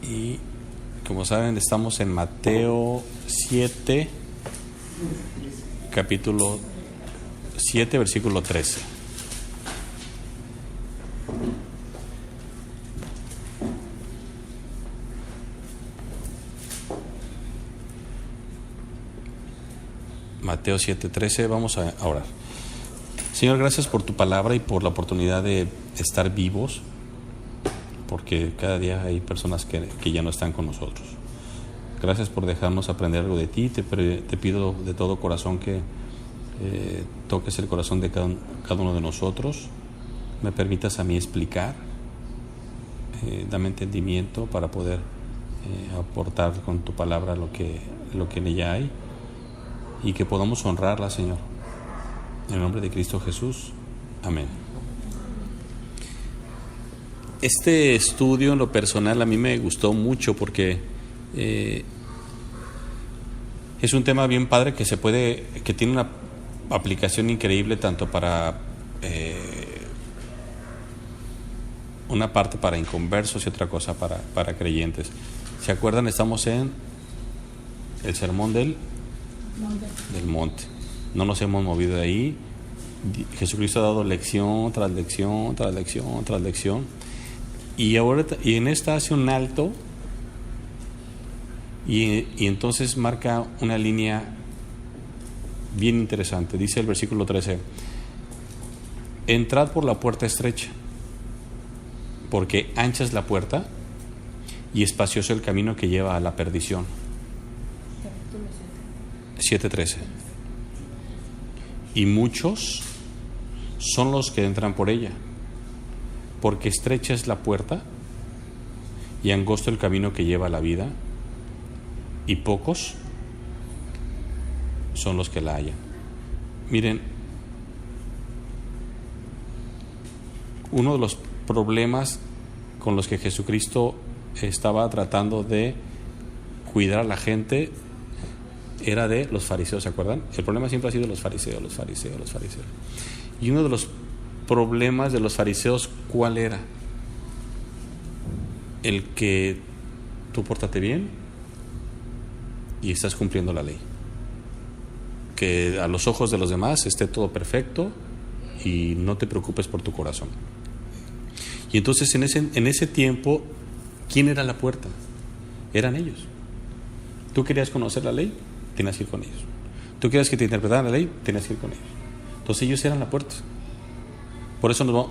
Y como saben, estamos en Mateo 7, capítulo 7, versículo 13. Mateo 7:13, vamos a orar. Señor, gracias por tu palabra y por la oportunidad de estar vivos, porque cada día hay personas que ya no están con nosotros. Gracias por dejarnos aprender algo de ti. Te pido de todo corazón que toques el corazón de cada uno de nosotros. Me permitas a mí explicar, dame entendimiento para poder aportar con tu palabra lo que en ella hay, y que podamos honrarla, Señor. En el nombre de Cristo Jesús. Amén. Este estudio en lo personal a mí me gustó mucho porque es un tema bien padre que tiene una aplicación increíble tanto para una parte para inconversos y otra cosa para creyentes. ¿Se acuerdan? Estamos en el sermón del monte. No nos hemos movido de ahí. Jesucristo ha dado lección tras lección tras lección tras lección, y en esta hace un alto y entonces marca una línea bien interesante. Dice el versículo 13: entrad por la puerta estrecha, porque ancha es la puerta y espacioso el camino que lleva a la perdición. 7:13. Y muchos son los que entran por ella, porque estrecha es la puerta y angosto el camino que lleva a la vida, y pocos son los que la hallan. Miren, uno de los problemas con los que Jesucristo estaba tratando de cuidar a la gente era de los fariseos, ¿se acuerdan? El problema siempre ha sido los fariseos. Y uno de los problemas de los fariseos, ¿cuál era? El que tú pórtate bien y estás cumpliendo la ley. Que a los ojos de los demás esté todo perfecto y no te preocupes por tu corazón. Y entonces en ese tiempo, ¿quién era la puerta? Eran ellos. ¿Tú querías conocer la ley? Tenías que ir con ellos. ¿Tú querías que te interpretaran la ley? Tenías que ir con ellos. Entonces ellos eran la puerta. Por eso nos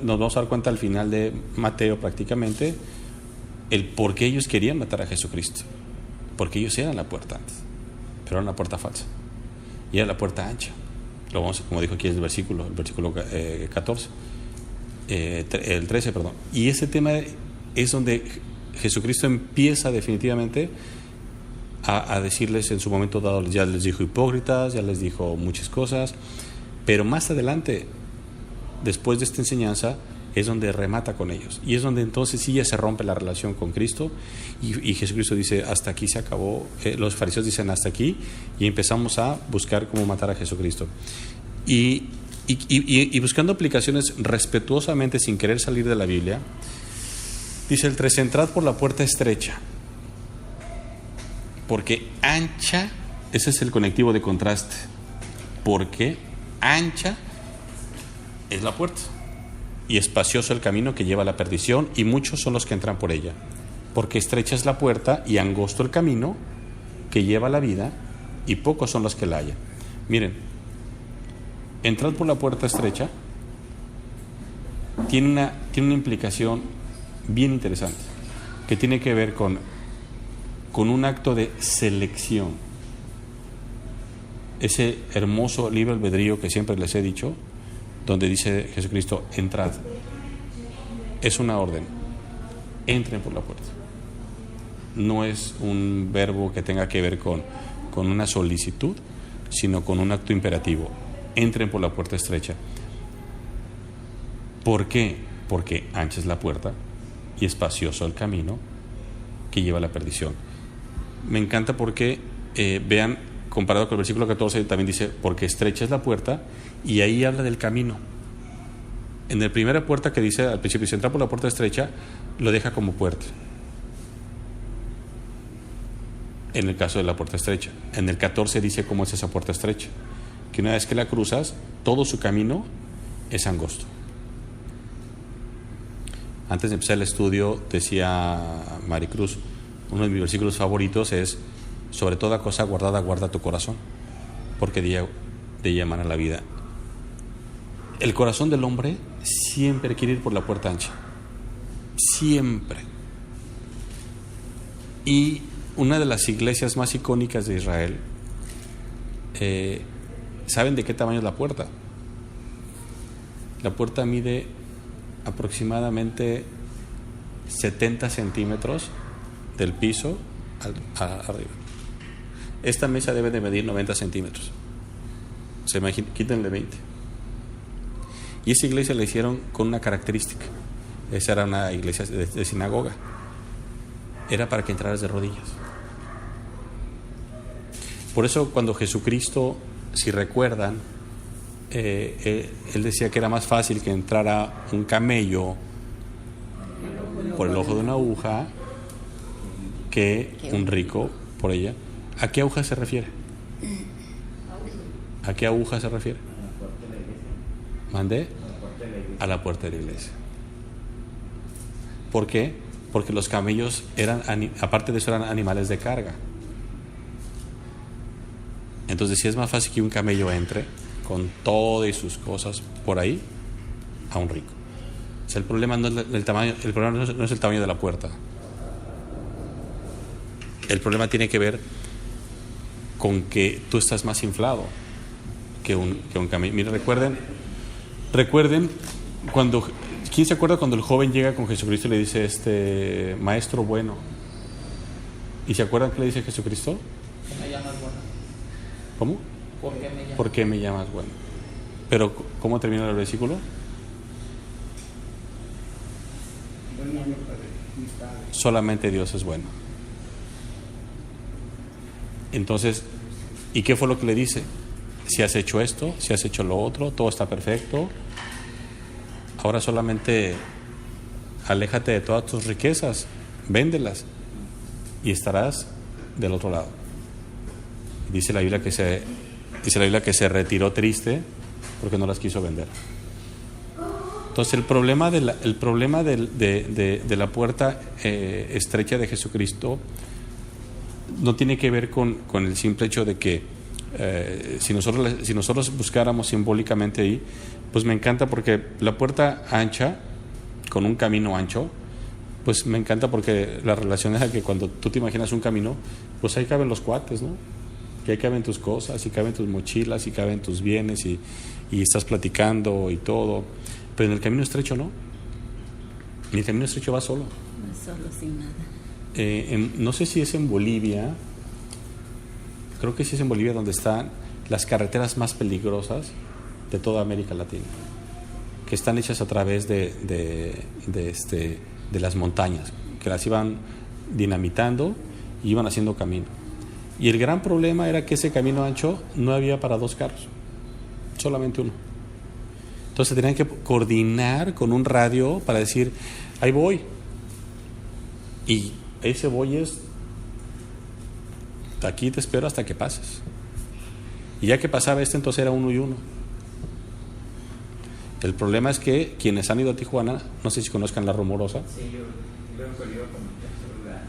vamos a dar cuenta al final de Mateo prácticamente el por qué ellos querían matar a Jesucristo. Porque ellos eran la puerta antes, pero era una puerta falsa. Y era la puerta ancha. Lo vamos, como dijo aquí el versículo 14. El 13, perdón. Y ese tema es donde Jesucristo empieza definitivamente a decirles en su momento dado. Ya les dijo hipócritas, ya les dijo muchas cosas, pero más adelante, después de esta enseñanza, es donde remata con ellos, y es donde entonces sí ya se rompe la relación con Cristo, y Jesucristo dice: hasta aquí se acabó. Los fariseos dicen: hasta aquí, y empezamos a buscar cómo matar a Jesucristo, y buscando aplicaciones respetuosamente, sin querer salir de la Biblia. Dice el 13: entrad por la puerta estrecha, porque ancha, ese es el conectivo de contraste, porque ancha es la puerta y espacioso el camino que lleva a la perdición, y muchos son los que entran por ella. Porque estrecha es la puerta y angosto el camino que lleva a la vida, y pocos son los que la hallan. Miren, entrad por la puerta estrecha tiene una implicación bien interesante, que tiene que ver con un acto de selección. Ese hermoso libre albedrío que siempre les he dicho, donde dice Jesucristo: entrad, es una orden. Entren por la puerta. No es un verbo que tenga que ver con una solicitud, sino con un acto imperativo. Entren por la puerta estrecha. ¿Por qué? Porque ancha es la puerta y espacioso el camino que lleva a la perdición. Me encanta porque, vean, comparado con el versículo 14, también dice: porque estrecha es la puerta, y ahí habla del camino. En la primera puerta que dice al principio, si entra por la puerta estrecha, lo deja como puerta. en el caso de la puerta estrecha. En el 14 dice cómo es esa puerta estrecha, que una vez que la cruzas, todo su camino es angosto. Antes de empezar el estudio, decía Maricruz, uno de mis versículos favoritos es: sobre toda cosa guardada, guarda tu corazón, porque de ella emana la vida. El corazón del hombre siempre quiere ir por la puerta ancha, siempre. Y una de las iglesias más icónicas de Israel, ¿saben de qué tamaño es la puerta? La puerta mide aproximadamente 70 centímetros del piso arriba. Esta mesa debe de medir 90 centímetros. Se imagina, quítenle 20. Y esa iglesia la hicieron con una característica. Esa era una iglesia de sinagoga. Era para que entraras de rodillas. Por eso cuando Jesucristo, si recuerdan, él decía que era más fácil que entrara un camello por el ojo de una aguja que un rico por ella. ¿A qué aguja se refiere? ¿A qué aguja se refiere? ¿Mandé? A la puerta de la iglesia. ¿Por qué? Porque los camellos eran, aparte de eso, eran animales de carga. Entonces, si es más fácil que un camello entre con todas sus cosas por ahí a un rico. O sea, el problema no es el tamaño, el problema no es el tamaño de la puerta. El problema tiene que ver con que tú estás más inflado que un camello. Miren, recuerden cuando, ¿quién se acuerda cuando el joven llega con Jesucristo y le dice, maestro bueno? ¿Y se acuerdan qué le dice Jesucristo? ¿Por qué me llamas bueno? ¿Cómo? ¿Por qué me llamas bueno? Pero ¿cómo termina el versículo? Solamente Dios es bueno. Entonces, ¿y qué fue lo que le dice? Si has hecho esto, si has hecho lo otro, todo está perfecto. Ahora solamente aléjate de todas tus riquezas, véndelas y estarás del otro lado. Dice la Biblia que se retiró triste porque no las quiso vender. Entonces el problema de la puerta estrecha de Jesucristo no tiene que ver con el simple hecho de que si nosotros buscáramos simbólicamente ahí, pues me encanta porque la puerta ancha, con un camino ancho, pues me encanta porque la relación es que cuando tú te imaginas un camino, pues ahí caben los cuates, ¿no? Que ahí caben tus cosas, y caben tus mochilas, y caben tus bienes, y estás platicando y todo. Pero en el camino estrecho no. En el camino estrecho va solo. Va solo, sin nada. No sé si es en Bolivia, creo que sí es en Bolivia donde están las carreteras más peligrosas de toda América Latina, que están hechas a través de las montañas, que las iban dinamitando y iban haciendo camino. Y el gran problema era que ese camino ancho no había para dos carros, solamente uno. Entonces tenían que coordinar con un radio para decir, ahí voy. Y ese voy es, aquí te espero hasta que pases. Y ya que pasaba entonces era uno y uno. El problema es que quienes han ido a Tijuana, no sé si conozcan La Rumorosa. Sí,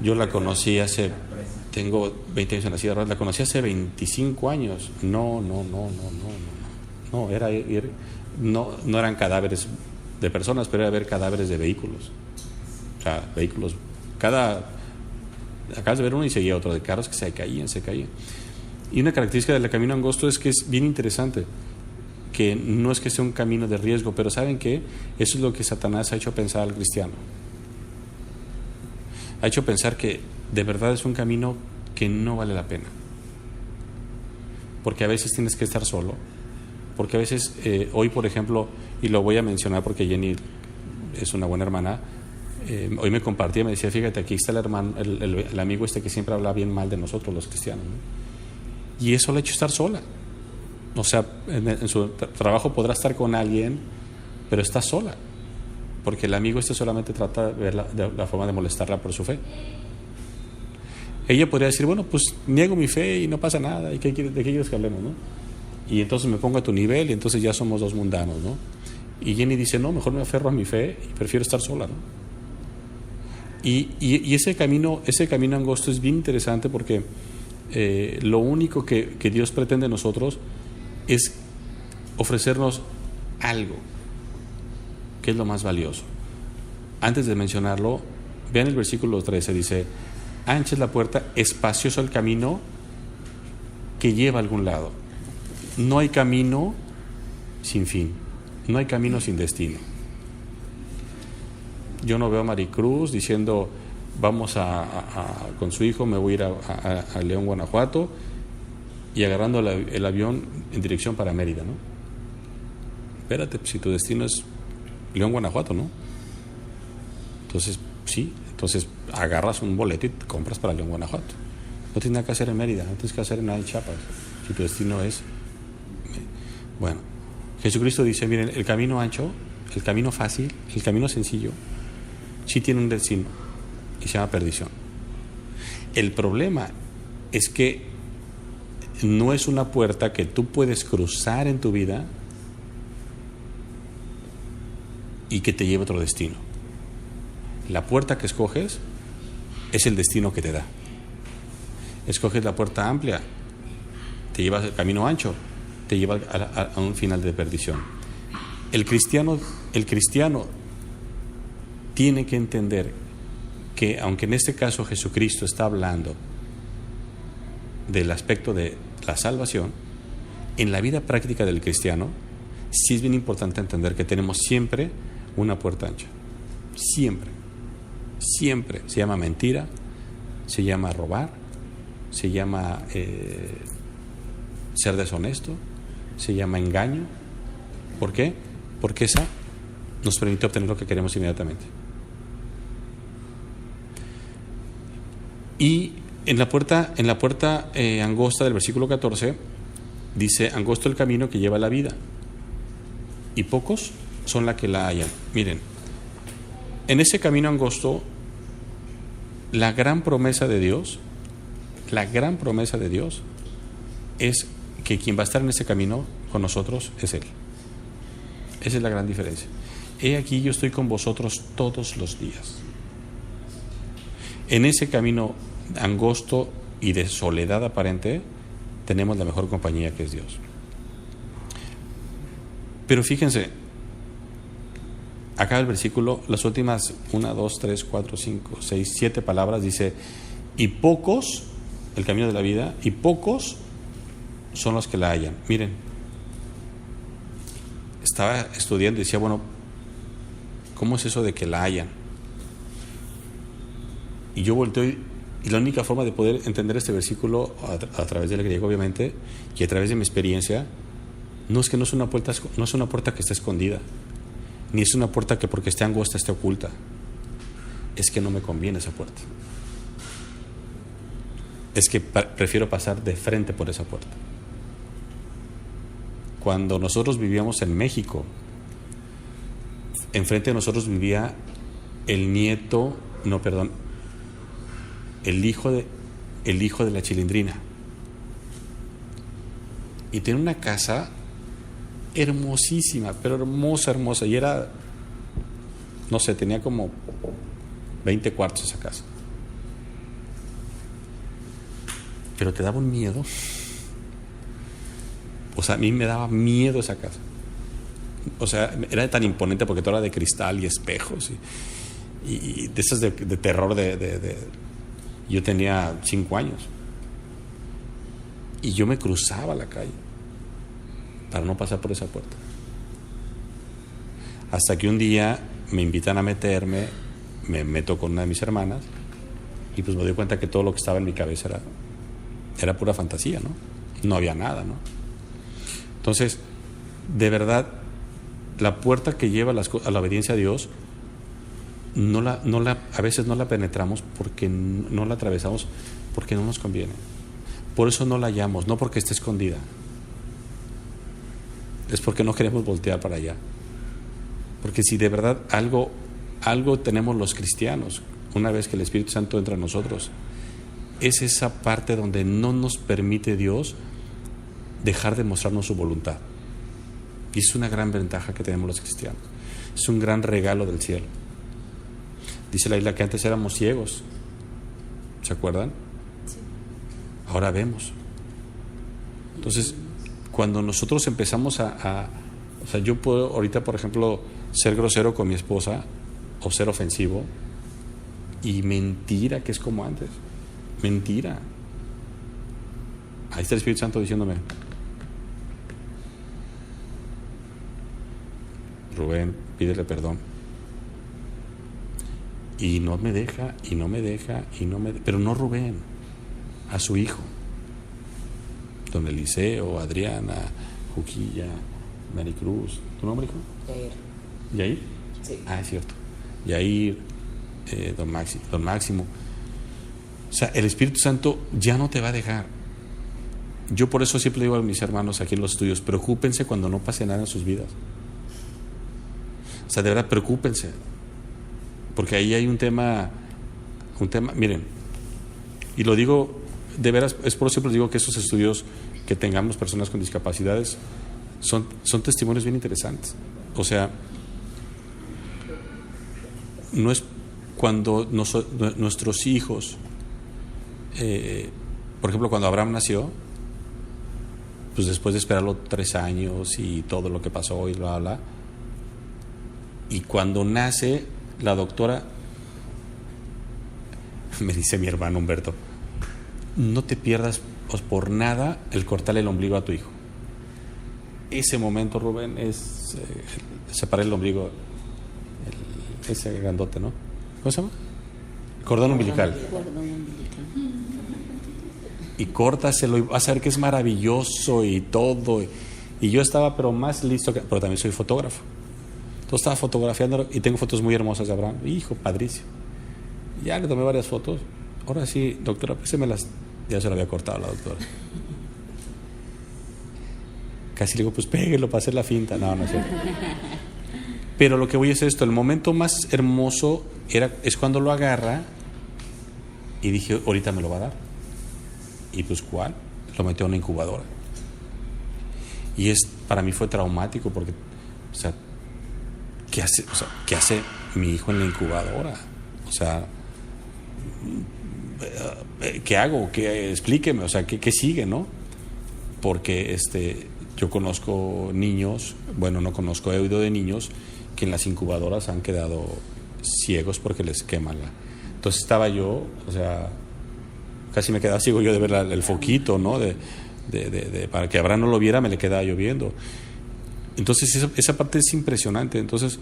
yo la conocí tengo 20 años en la silla de ruedas, la conocí hace 25 años. No, era ir, no eran cadáveres de personas, pero era ver cadáveres de vehículos. O sea, vehículos, acabas de ver uno y seguía otro, de carros que se caían. Y una característica del camino angosto es que es bien interesante, que no es que sea un camino de riesgo, pero ¿saben qué? Eso es lo que Satanás ha hecho pensar al cristiano. Ha hecho pensar que de verdad es un camino que no vale la pena. Porque a veces tienes que estar solo. Porque a veces, hoy por ejemplo, y lo voy a mencionar porque Jenny es una buena hermana, hoy me compartía, me decía, fíjate, aquí está el hermano, el amigo que siempre habla bien mal de nosotros los cristianos, ¿no? Y eso le ha hecho estar sola. O sea, en su trabajo podrá estar con alguien, pero está sola. Porque el amigo solamente trata de ver la forma de molestarla por su fe. ella podría decir, bueno, pues niego mi fe y no pasa nada, ¿y de qué quieres que hablemos, no? Y entonces me pongo a tu nivel y entonces ya somos dos mundanos, ¿no? Y Jenny dice, no, mejor me aferro a mi fe y prefiero estar sola, ¿no? Y ese camino angosto es bien interesante porque lo único que Dios pretende de nosotros es ofrecernos algo, que es lo más valioso. Antes de mencionarlo, vean el versículo 13, dice, ancha es la puerta, espacioso el camino que lleva a algún lado. No hay camino sin fin, no hay camino sin destino. Yo no veo a Maricruz diciendo, vamos con su hijo, me voy a ir a León, Guanajuato, y agarrando el avión en dirección para Mérida, ¿no? Espérate, si tu destino es León, Guanajuato, ¿no? Entonces, sí, agarras un boleto y te compras para León, Guanajuato. No tienes nada que hacer en Mérida, no tienes que hacer nada en Chiapas, si tu destino es... Bueno, Jesucristo dice, miren, el camino ancho, el camino fácil, el camino sencillo, sí tiene un destino y se llama perdición. El problema es que no es una puerta que tú puedes cruzar en tu vida y que te lleve a otro destino. La puerta que escoges es el destino que te da. Escoges la puerta amplia, te llevas el camino ancho, te lleva a un final de perdición. El cristiano tiene que entender que, aunque en este caso Jesucristo está hablando del aspecto de la salvación, en la vida práctica del cristiano sí es bien importante entender que tenemos siempre una puerta ancha. Siempre. Se llama mentira, se llama robar, se llama ser deshonesto, se llama engaño. ¿Por qué? Porque esa nos permite obtener lo que queremos inmediatamente. Y en la puerta angosta del versículo 14 dice, angosto el camino que lleva a la vida y pocos son la que la hallan. Miren, en ese camino angosto, la gran promesa de Dios es que quien va a estar en ese camino con nosotros es Él. Esa es la gran diferencia. He aquí, yo estoy con vosotros todos los días. En ese camino angosto y de soledad aparente, tenemos la mejor compañía, que es Dios. Pero fíjense, acá el versículo, las últimas 1, 2, 3, 4, 5, 6, 7 palabras, dice, y pocos, el camino de la vida, y pocos son los que la hallan. Miren, estaba estudiando y decía, bueno, ¿cómo es eso de que la hallan? Y yo volteo y la única forma de poder entender este versículo a través del griego, obviamente, y a través de mi experiencia, no es una puerta que esté escondida, ni es una puerta que porque esté angosta esté oculta. Es que no me conviene esa puerta. Es que prefiero pasar de frente por esa puerta. Cuando nosotros vivíamos en México, enfrente de nosotros vivía el hijo de la Chilindrina. Y tenía una casa hermosísima, pero hermosa. Y era, no sé, tenía como 20 cuartos esa casa. Pero te daba un miedo. O sea, a mí me daba miedo esa casa. O sea, era tan imponente porque todo era de cristal y espejos. Y de esas de terror Yo tenía 5 años. Y yo me cruzaba la calle para no pasar por esa puerta. Hasta que un día me invitan a meterme, me meto con una de mis hermanas y pues me doy cuenta que todo lo que estaba en mi cabeza era pura fantasía, ¿no? No había nada, ¿no? Entonces, de verdad, la puerta que lleva a la obediencia a Dios, a veces no la penetramos porque no la atravesamos, porque no nos conviene. Por eso no la hallamos, no porque esté escondida. Es porque no queremos voltear para allá. Porque si de verdad algo tenemos los cristianos, una vez que el Espíritu Santo entra en nosotros, es esa parte donde no nos permite Dios dejar de mostrarnos su voluntad. Y es una gran ventaja que tenemos los cristianos. Es un gran regalo del cielo. Dice la Biblia que antes éramos ciegos. ¿Se acuerdan? Sí. Ahora vemos. Entonces, cuando nosotros empezamos o sea, yo puedo ahorita, por ejemplo, ser grosero con mi esposa o ser ofensivo, y mentira que es como antes. Mentira. Ahí está el Espíritu Santo diciéndome: Rubén, pídele perdón. Y no me deja, pero no Rubén, a su hijo, don Eliseo, Adriana, Juquilla, Maricruz. ¿Tu nombre, hijo? Yair. ¿Yair? Sí. Ah, es cierto. Yair, don Máximo. O sea, el Espíritu Santo ya no te va a dejar. Yo por eso siempre digo a mis hermanos aquí en los estudios: preocúpense cuando no pase nada en sus vidas. O sea, de verdad, preocúpense. Porque ahí hay un tema, miren, y lo digo de veras, es por eso siempre digo que esos estudios que tengamos personas con discapacidades son testimonios bien interesantes. O sea, no es cuando nuestros hijos, por ejemplo, cuando Abraham nació, pues después de esperarlo 3 años y todo lo que pasó y bla, bla, y cuando nace, la doctora me dice, mi hermano Humberto: no te pierdas por nada el cortarle el ombligo a tu hijo. Ese momento, Rubén, es separar el ombligo, ese grandote, ¿no? ¿Cómo se llama? Cordón umbilical. Y córtaselo y vas a ver que es maravilloso y todo. Y yo estaba pero más listo, pero también soy fotógrafo. Entonces estaba fotografiando y tengo fotos muy hermosas de Abraham. Hijo, padrísimo. Ya le tomé varias fotos. Ahora sí, doctora, ya se lo había cortado la doctora. Casi le digo, pues péguelo para hacer la finta. No es cierto. Pero lo que voy es esto: el momento más hermoso es cuando lo agarra y dije, ahorita me lo va a dar. Y pues, ¿cuál? Lo metió en una incubadora. Y para mí fue traumático porque, o sea, ¿qué hace mi hijo en la incubadora? O sea, ¿qué hago? Explíqueme, o sea, ¿qué sigue, no? Porque yo conozco niños, bueno, no conozco, he oído de niños que en las incubadoras han quedado ciegos porque les queman Entonces estaba yo, o sea, casi me quedaba ciego yo de ver el foquito, ¿no? Para que Abraham no lo viera, me le quedaba yo viendo. Entonces esa parte es impresionante. Entonces,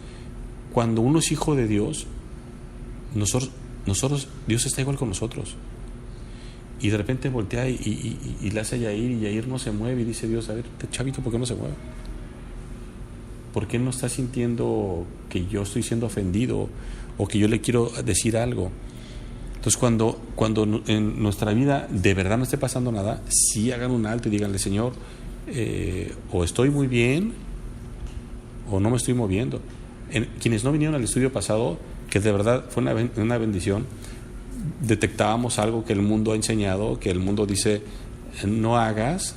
cuando uno es hijo de Dios, nosotros Dios está igual con nosotros. Y de repente voltea y le hace a Yair, y Yair no se mueve, y dice Dios: a ver, chavito, ¿por qué no se mueve? ¿Por qué no está sintiendo que yo estoy siendo ofendido o que yo le quiero decir algo? Entonces, cuando en nuestra vida de verdad no esté pasando nada, sí hagan un alto y díganle: Señor, o estoy muy bien o no me estoy moviendo. Quienes no vinieron al estudio pasado, que de verdad fue una bendición, detectábamos algo que el mundo ha enseñado, que el mundo dice: no hagas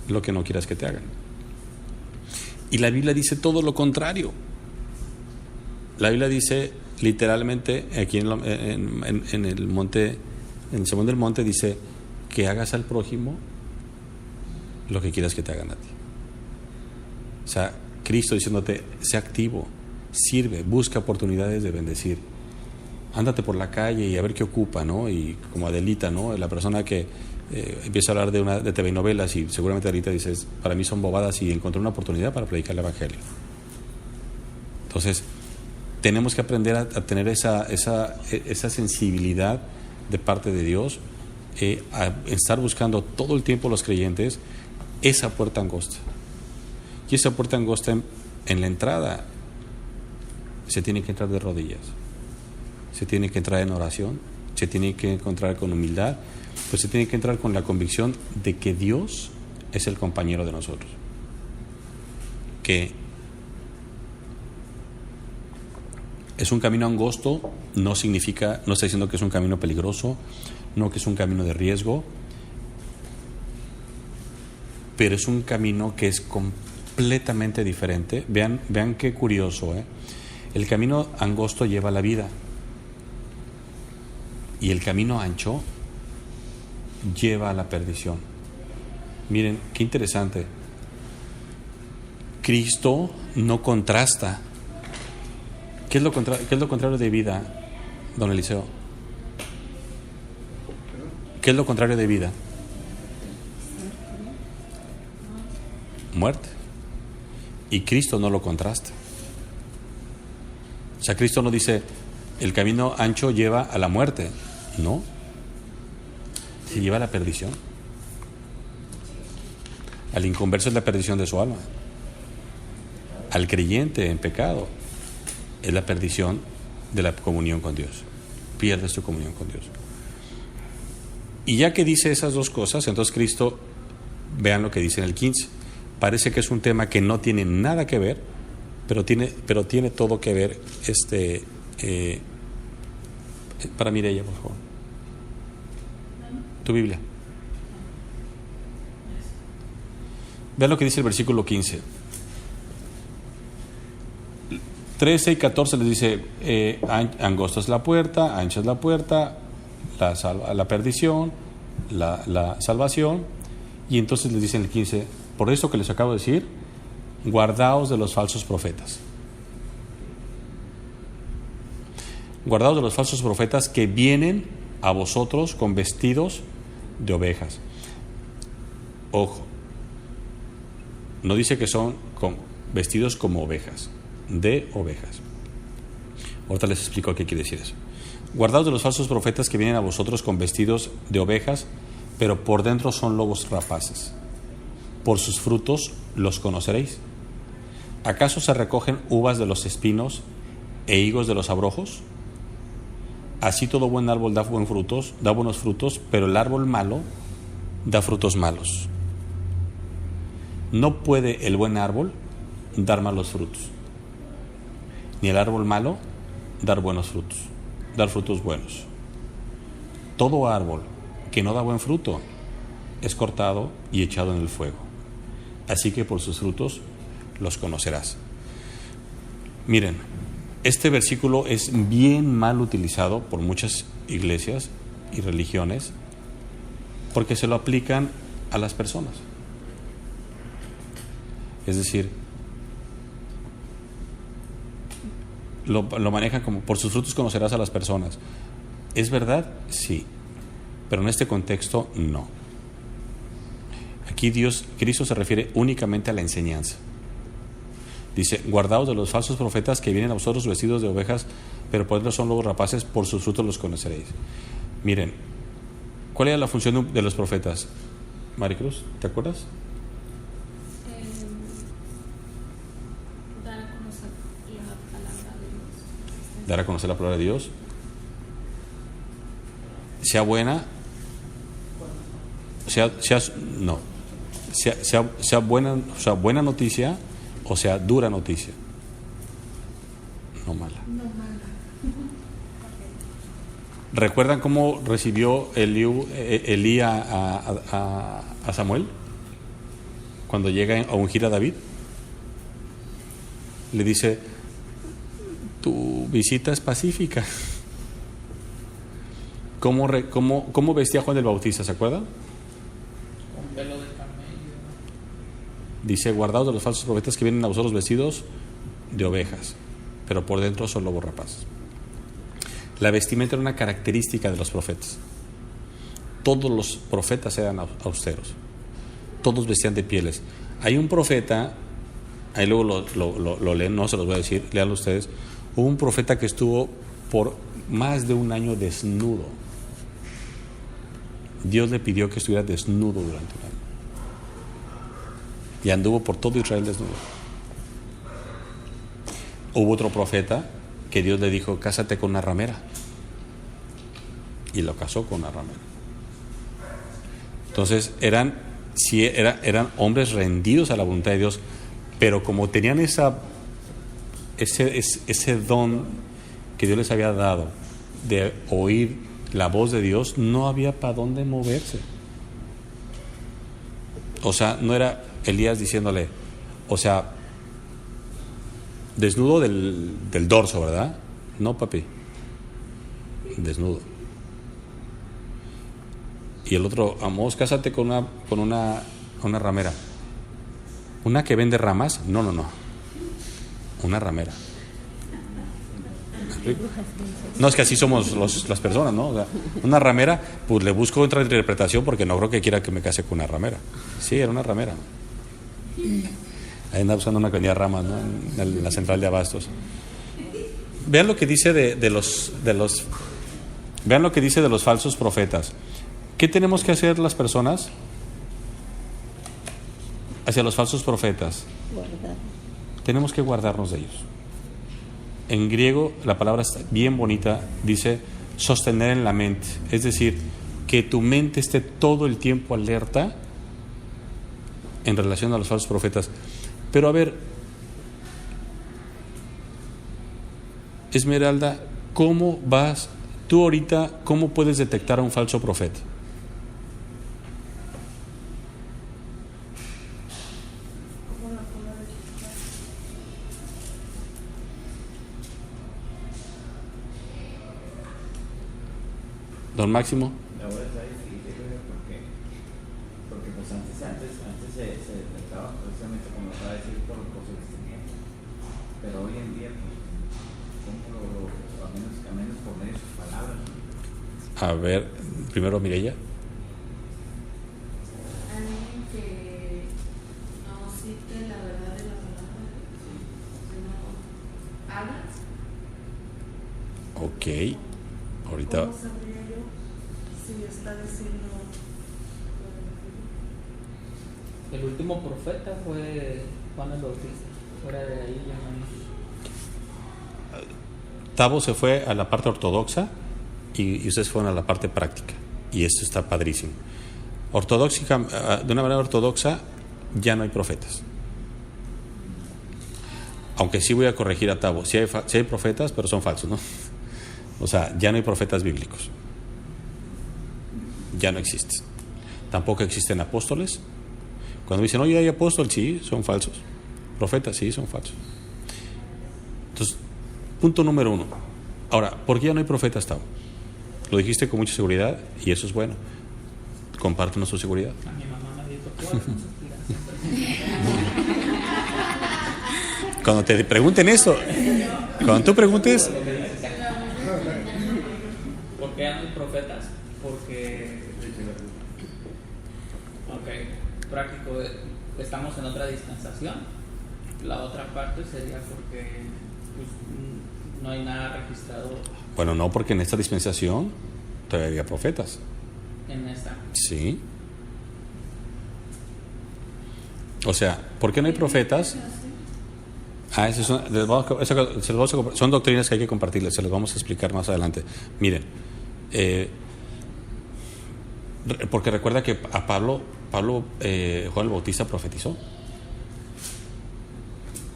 lo que no quieras que te hagan. Y la Biblia dice todo lo contrario. La Biblia dice literalmente, aquí en el monte, en el Sermón del Monte, dice que hagas al prójimo lo que quieras que te hagan a ti. O sea, Cristo diciéndote: sé activo, sirve, busca oportunidades de bendecir. Ándate por la calle y a ver qué ocupa, ¿no? Y como Adelita, ¿no? La persona que empieza a hablar de TV novelas, y seguramente Adelita dices: para mí son bobadas, y encontré una oportunidad para predicar el Evangelio. Entonces, tenemos que aprender a tener esa sensibilidad de parte de Dios, a estar buscando todo el tiempo los creyentes esa puerta angosta. Y esa puerta angosta en la entrada se tiene que entrar de rodillas, se tiene que entrar en oración, se tiene que encontrar con humildad, pues se tiene que entrar con la convicción de que Dios es el compañero de nosotros, que Es un camino angosto, no está diciendo que es un camino peligroso, no que es un camino de riesgo, pero es un camino que es completamente diferente. Vean qué curioso, ¿eh? El camino angosto lleva a la vida y el camino ancho lleva a la perdición. Miren, qué interesante. Cristo no contrasta. ¿Qué es lo contrario de vida, don Eliseo? ¿Qué es lo contrario de vida? Muerte. Y Cristo no lo contrasta. O sea, Cristo no dice el camino ancho lleva a la muerte. No. Se lleva a la perdición. Al inconverso es la perdición de su alma. Al creyente en pecado es la perdición de la comunión con Dios. Pierdes tu comunión con Dios. Y ya que dice esas dos cosas, entonces Cristo, vean lo que dice en el 15. Parece que es un tema que no tiene nada que ver, pero tiene todo que ver. Para Mireya, por favor. Tu Biblia. Vean lo que dice el versículo 15. 13 y 14 les dice, angosta es la puerta, ancha es la puerta, la perdición, la salvación. Y entonces les dice en el 15, por eso que les acabo de decir, guardaos de los falsos profetas. Guardaos de los falsos profetas que vienen a vosotros con vestidos de ovejas. Ojo, no dice que son vestidos como ovejas, de ovejas. Ahorita les explico qué quiere decir eso. Guardaos de los falsos profetas que vienen a vosotros con vestidos de ovejas, pero por dentro son lobos rapaces. Por sus frutos los conoceréis. ¿Acaso se recogen uvas de los espinos e higos de los abrojos? Así todo buen árbol da buenos frutos, pero el árbol malo da frutos malos. No puede el buen árbol dar malos frutos, ni el árbol malo dar buenos frutos, dar frutos buenos. Todo árbol que no da buen fruto es cortado y echado en el fuego. Así que por sus frutos los conocerás. Miren, este versículo es bien mal utilizado por muchas iglesias y religiones porque se lo aplican a las personas. Es decir, lo manejan como por sus frutos conocerás a las personas. ¿Es verdad? Sí. Pero en este contexto, no. Aquí Cristo se refiere únicamente a la enseñanza. Dice, guardaos de los falsos profetas que vienen a vosotros vestidos de ovejas, pero por dentro son lobos rapaces, por sus frutos los conoceréis. Miren, ¿cuál era la función de los profetas? Maricruz, ¿te acuerdas? Dar a conocer la palabra de Dios. Dar a conocer la palabra de Dios. Sea buena, sea buena noticia o sea dura noticia. No mala. ¿Recuerdan cómo recibió Elí a Samuel cuando llega a ungir a David? Le dice, tu visita es pacífica. ¿Cómo vestía Juan del Bautista? ¿Se acuerdan? Con velo de camello. Dice, guardaos de los falsos profetas que vienen a vosotros vestidos de ovejas, pero por dentro son lobos rapaces. La vestimenta era una característica de los profetas. Todos los profetas eran austeros. Todos vestían de pieles. Hay un profeta, ahí luego lo leen, no se los voy a decir, léanlo ustedes. Hubo un profeta que estuvo por más de un año desnudo. Dios le pidió que estuviera desnudo durante un año. Y anduvo por todo Israel desnudo. Hubo otro profeta que Dios le dijo, cásate con una ramera. Y lo casó con una ramera. Entonces eran hombres rendidos a la voluntad de Dios, pero como tenían ese don que Dios les había dado de oír la voz de Dios, no había para dónde moverse. O sea, no era Elías diciéndole, o sea, desnudo del dorso, ¿verdad? No, papi, desnudo. Y el otro, Amós, cásate con una ramera. ¿Una que vende ramas? No, una ramera. No, es que así somos las personas, ¿no? O sea, una ramera, pues le busco otra interpretación porque no creo que quiera que me case con una ramera. Sí, era una ramera. Ahí anda usando una que vendía ramas, ¿no? En la central de abastos. Vean lo que dice vean lo que dice de los falsos profetas. ¿Qué tenemos que hacer las personas hacia los falsos profetas? Guardar. Tenemos que guardarnos de ellos. En griego la palabra está bien bonita, dice sostener en la mente, es decir, que tu mente esté todo el tiempo alerta en relación a los falsos profetas. Pero a ver, Esmeralda, ¿cómo vas tú ahorita, cómo puedes detectar a un falso profeta? Don Máximo. Ahora está difícil, porque pues antes se detectaba precisamente como acaba de decir por cosas que tenían. Pero hoy en día, pues, ¿cómo a menos por medio de sus palabras? A ver, primero Mireya. Alguien que no cite la verdad de la palabra, sino habla. Ok. Ahorita. ¿Cómo sabría yo si está diciendo? El último profeta fue Juan el Bautista. Fuera de ahí ya no hay. Tavo se fue a la parte ortodoxa y ustedes fueron a la parte práctica. Y esto está padrísimo. De una manera ortodoxa ya no hay profetas. Aunque sí voy a corregir a Tavo. Sí hay profetas, pero son falsos, ¿no? O sea, ya no hay profetas bíblicos. Ya no existen. Tampoco existen apóstoles. Cuando dicen, oye, hay apóstoles, sí, son falsos. Profetas, sí, son falsos. Entonces, punto número 1. Ahora, ¿por qué ya no hay profetas, Tavo? Lo dijiste con mucha seguridad y eso es bueno. Compártenos tu seguridad. A mi mamá me dijo, ¿cuál es tu inspiración? Cuando te pregunten eso, cuando tú preguntes... ¿Por qué ya no hay profetas? Porque, ok, práctico, estamos en otra dispensación. La otra parte sería porque pues, no hay nada registrado Bueno, no, porque en esta dispensación todavía había profetas. en esta. Sí. O sea, ¿por qué no hay profetas? Son doctrinas que hay que compartirles, se las vamos a explicar más adelante. Miren, porque recuerda que a Pablo Juan el Bautista profetizó.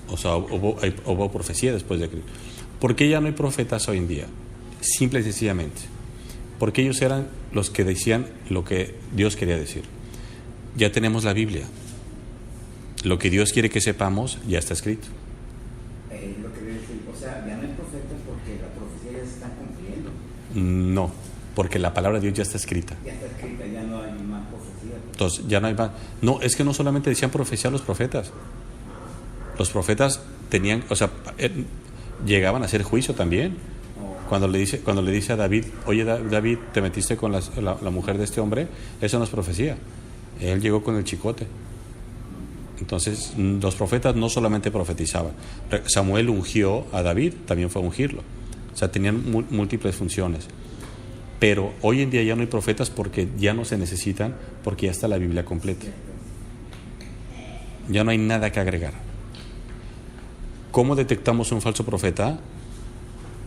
O sea, hubo profecía después de Cristo. ¿Por qué ya no hay profetas hoy en día? Simple y sencillamente, porque ellos eran los que decían lo que Dios quería decir. Ya tenemos la Biblia. Lo que Dios quiere que sepamos ya está escrito. Lo que voy a decir, o sea, ya no hay profetas porque la profecía ya se está cumpliendo. No, porque la palabra de Dios ya está escrita. Ya está escrita, ya no hay más profecía. Entonces, ya no hay más. No, es que no solamente decían profecía los profetas. Los profetas tenían, o sea, llegaban a hacer juicio también. Cuando le dice a David, oye David, te metiste con la mujer de este hombre, eso no es profecía. Él llegó con el chicote. Entonces, los profetas no solamente profetizaban. Samuel ungió a David, también fue a ungirlo. O sea, tenían múltiples funciones. Pero hoy en día ya no hay profetas porque ya no se necesitan, porque ya está la Biblia completa. Ya no hay nada que agregar. ¿Cómo detectamos un falso profeta?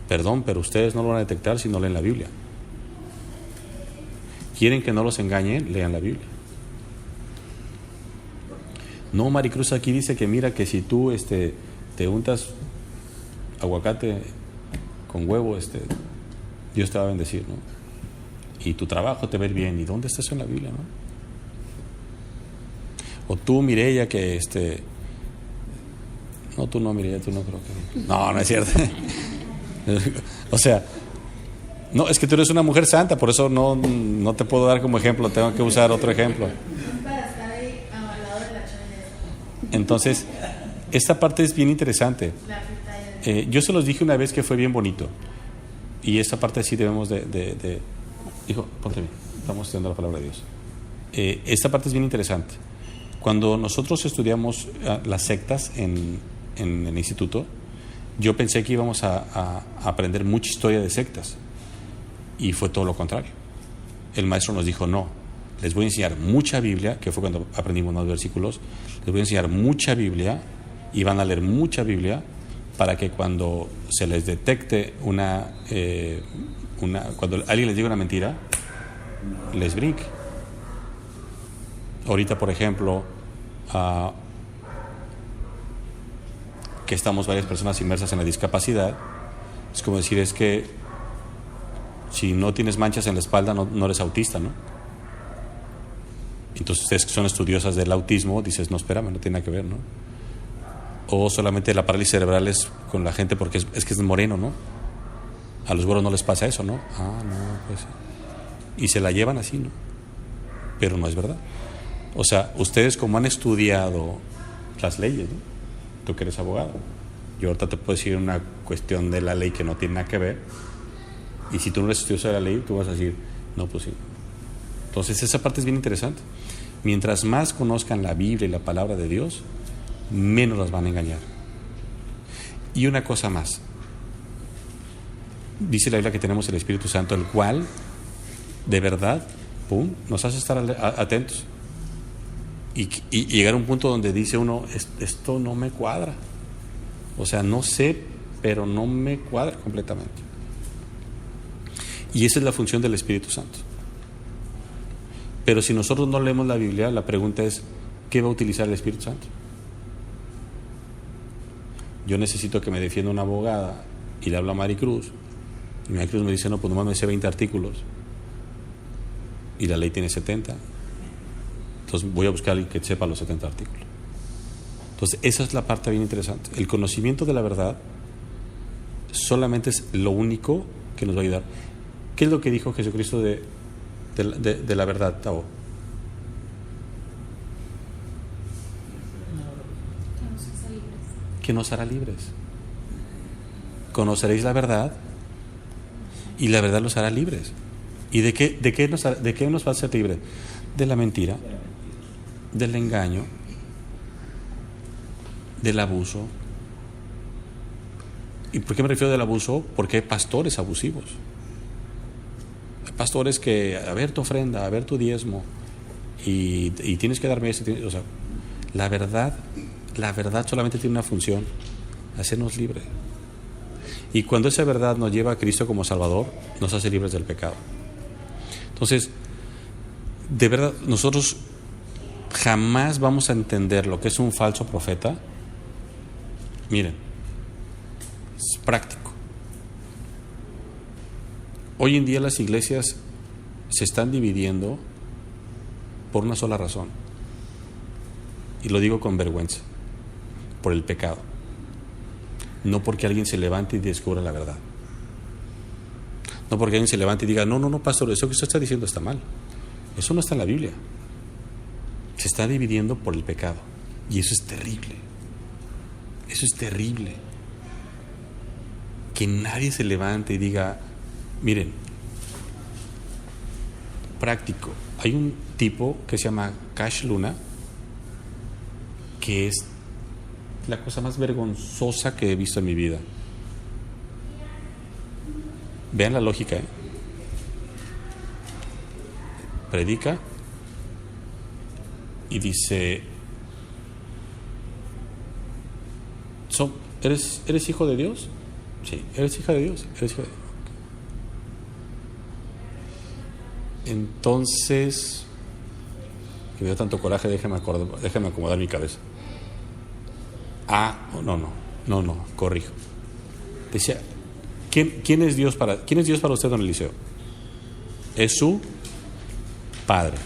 Perdón, pero ustedes no lo van a detectar si no leen la Biblia. ¿Quieren que no los engañen? Lean la Biblia. No, Maricruz aquí dice que mira que si tú te untas aguacate con huevo, Dios te va a bendecir, ¿no? Y tu trabajo te va a ir bien. ¿Y dónde está eso en la Biblia, no? O tú, Mireya, que no, tú no, Mireya, tú no creo que... No es cierto. O sea, no, es que tú eres una mujer santa, por eso no te puedo dar como ejemplo, tengo que usar otro ejemplo. Para estar ahí al lado de la chaya. Entonces, esta parte es bien interesante. Yo se los dije una vez que fue bien bonito. Y esta parte sí debemos de... Hijo, ponte bien, estamos estudiando la palabra de Dios. Esta parte es bien interesante. Cuando nosotros estudiamos las sectas en el instituto, yo pensé que íbamos a aprender mucha historia de sectas. Y fue todo lo contrario. El maestro nos dijo, no, les voy a enseñar mucha Biblia, que fue cuando aprendimos más versículos, les voy a enseñar mucha Biblia y van a leer mucha Biblia para que cuando se les detecte cuando alguien les diga una mentira, les brinque. Ahorita, por ejemplo, que estamos varias personas inmersas en la discapacidad, es como decir, es que si no tienes manchas en la espalda no eres autista, ¿no? Entonces ustedes que son estudiosas del autismo, dices, no, espérame, no tiene nada que ver, ¿no? O solamente la parálisis cerebral es con la gente porque es que es moreno, ¿no? A los güeros no les pasa eso, ¿no? No, pues sí. Y se la llevan así, ¿no? Pero no es verdad. O sea, ustedes como han estudiado las leyes, ¿no? Tú que eres abogado, yo ahorita te puedo decir una cuestión de la ley que no tiene nada que ver, y si tú no eres estudioso de la ley, tú vas a decir, no, pues sí. Entonces esa parte es bien interesante. Mientras más conozcan la Biblia y la palabra de Dios, menos las van a engañar. Y una cosa más, dice la Biblia que tenemos el Espíritu Santo, el cual de verdad nos hace estar atentos y llegar a un punto donde dice uno, esto no me cuadra, o sea, no sé, pero no me cuadra completamente. Y esa es la función del Espíritu Santo. Pero si nosotros no leemos la Biblia, la pregunta es, ¿qué va a utilizar el Espíritu Santo? Yo necesito que me defienda una abogada y le hablo a Maricruz, y Maricruz me dice, no, pues nomás me sé 20 artículos y la ley tiene 70, entonces voy a buscar a alguien que sepa los 70 artículos. Entonces esa es la parte bien interesante. El conocimiento de la verdad solamente es lo único que nos va a ayudar. ¿Qué es lo que dijo Jesucristo de la verdad, Tavo? Que nos hará libres. Conoceréis la verdad y la verdad los hará libres. ¿Y de qué nos va a hacer libres? De la mentira, del engaño, del abuso. ¿Y por qué me refiero del abuso? Porque hay pastores abusivos. Hay pastores que, a ver tu ofrenda, a ver tu diezmo, y tienes que darme eso. O sea, la verdad solamente tiene una función: hacernos libres. Y cuando esa verdad nos lleva a Cristo como Salvador, nos hace libres del pecado. Entonces, de verdad, nosotros jamás vamos a entender lo que es un falso profeta. Miren, es práctico. Hoy en día las iglesias se están dividiendo por una sola razón. Y lo digo con vergüenza: por el pecado. No porque alguien se levante y descubra la verdad. No porque alguien se levante y diga, no, pastor, eso que usted está diciendo está mal. Eso no está en la Biblia. Se está dividiendo por el pecado. Y eso es terrible. Eso es terrible. Que nadie se levante y diga, miren, práctico. Hay un tipo que se llama Cash Luna, que es la cosa más vergonzosa que he visto en mi vida. Vean la lógica, Predica y dice, ¿eres hijo de Dios? Sí. ¿Eres hija de Dios? ¿Eres hija de Dios? Entonces, que me dio tanto coraje, déjame acomodar mi cabeza. No, corrijo. Decía, ¿Quién es Dios para usted, don Eliseo? Es su padre.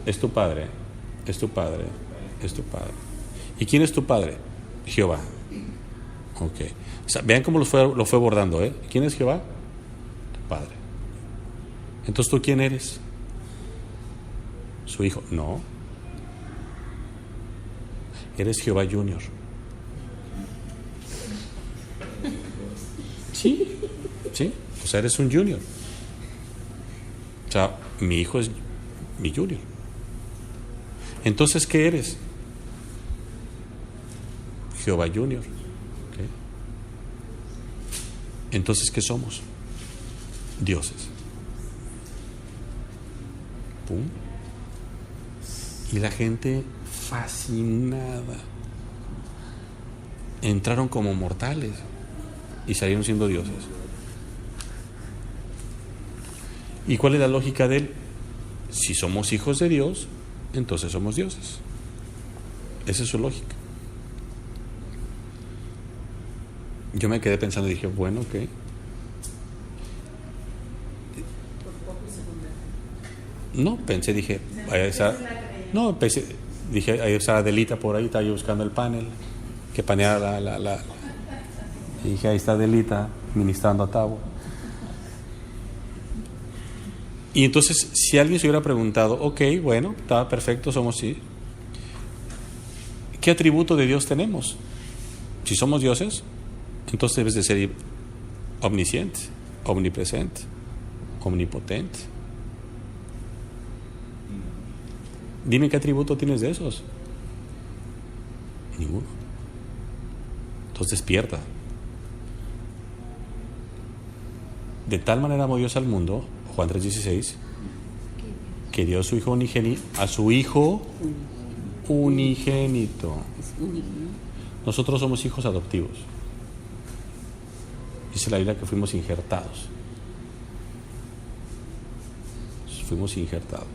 Es tu padre. Es tu padre. Es tu padre. ¿Y quién es tu padre? Jehová. Ok. O sea, vean cómo lo fue abordando, ¿eh? ¿Quién es Jehová? Tu padre. Entonces, ¿tú quién eres? Su hijo. No. Eres Jehová Junior. Sí. Sí. O sea, eres un junior. O sea, mi hijo es mi junior. Entonces, ¿qué eres? Jehová Junior. ¿Okay? Entonces, ¿qué somos? Dioses. Pum. Y la gente fascinada. Entraron como mortales y salieron siendo dioses. ¿Y cuál es la lógica de él? Si somos hijos de Dios, entonces somos dioses. Esa es su lógica. Yo me quedé pensando y dije, bueno, ok. No, pensé, dije, ahí está. No, pensé, dije, ahí está Adelita por ahí, estaba yo buscando el panel, que paneara la. Y dije, ahí está Adelita ministrando a Tavo. Y entonces, si alguien se hubiera preguntado, ok, bueno, está perfecto, somos sí. ¿Qué atributo de Dios tenemos? Si somos dioses, entonces debes de ser omnisciente, omnipresente, omnipotente. Dime qué atributo tienes de esos. Ninguno. Entonces despierta. De tal manera amó Dios al mundo, Juan 3:16, que dio a su hijo unigénito. Nosotros somos hijos adoptivos. Dice la Biblia que fuimos injertados. Fuimos injertados.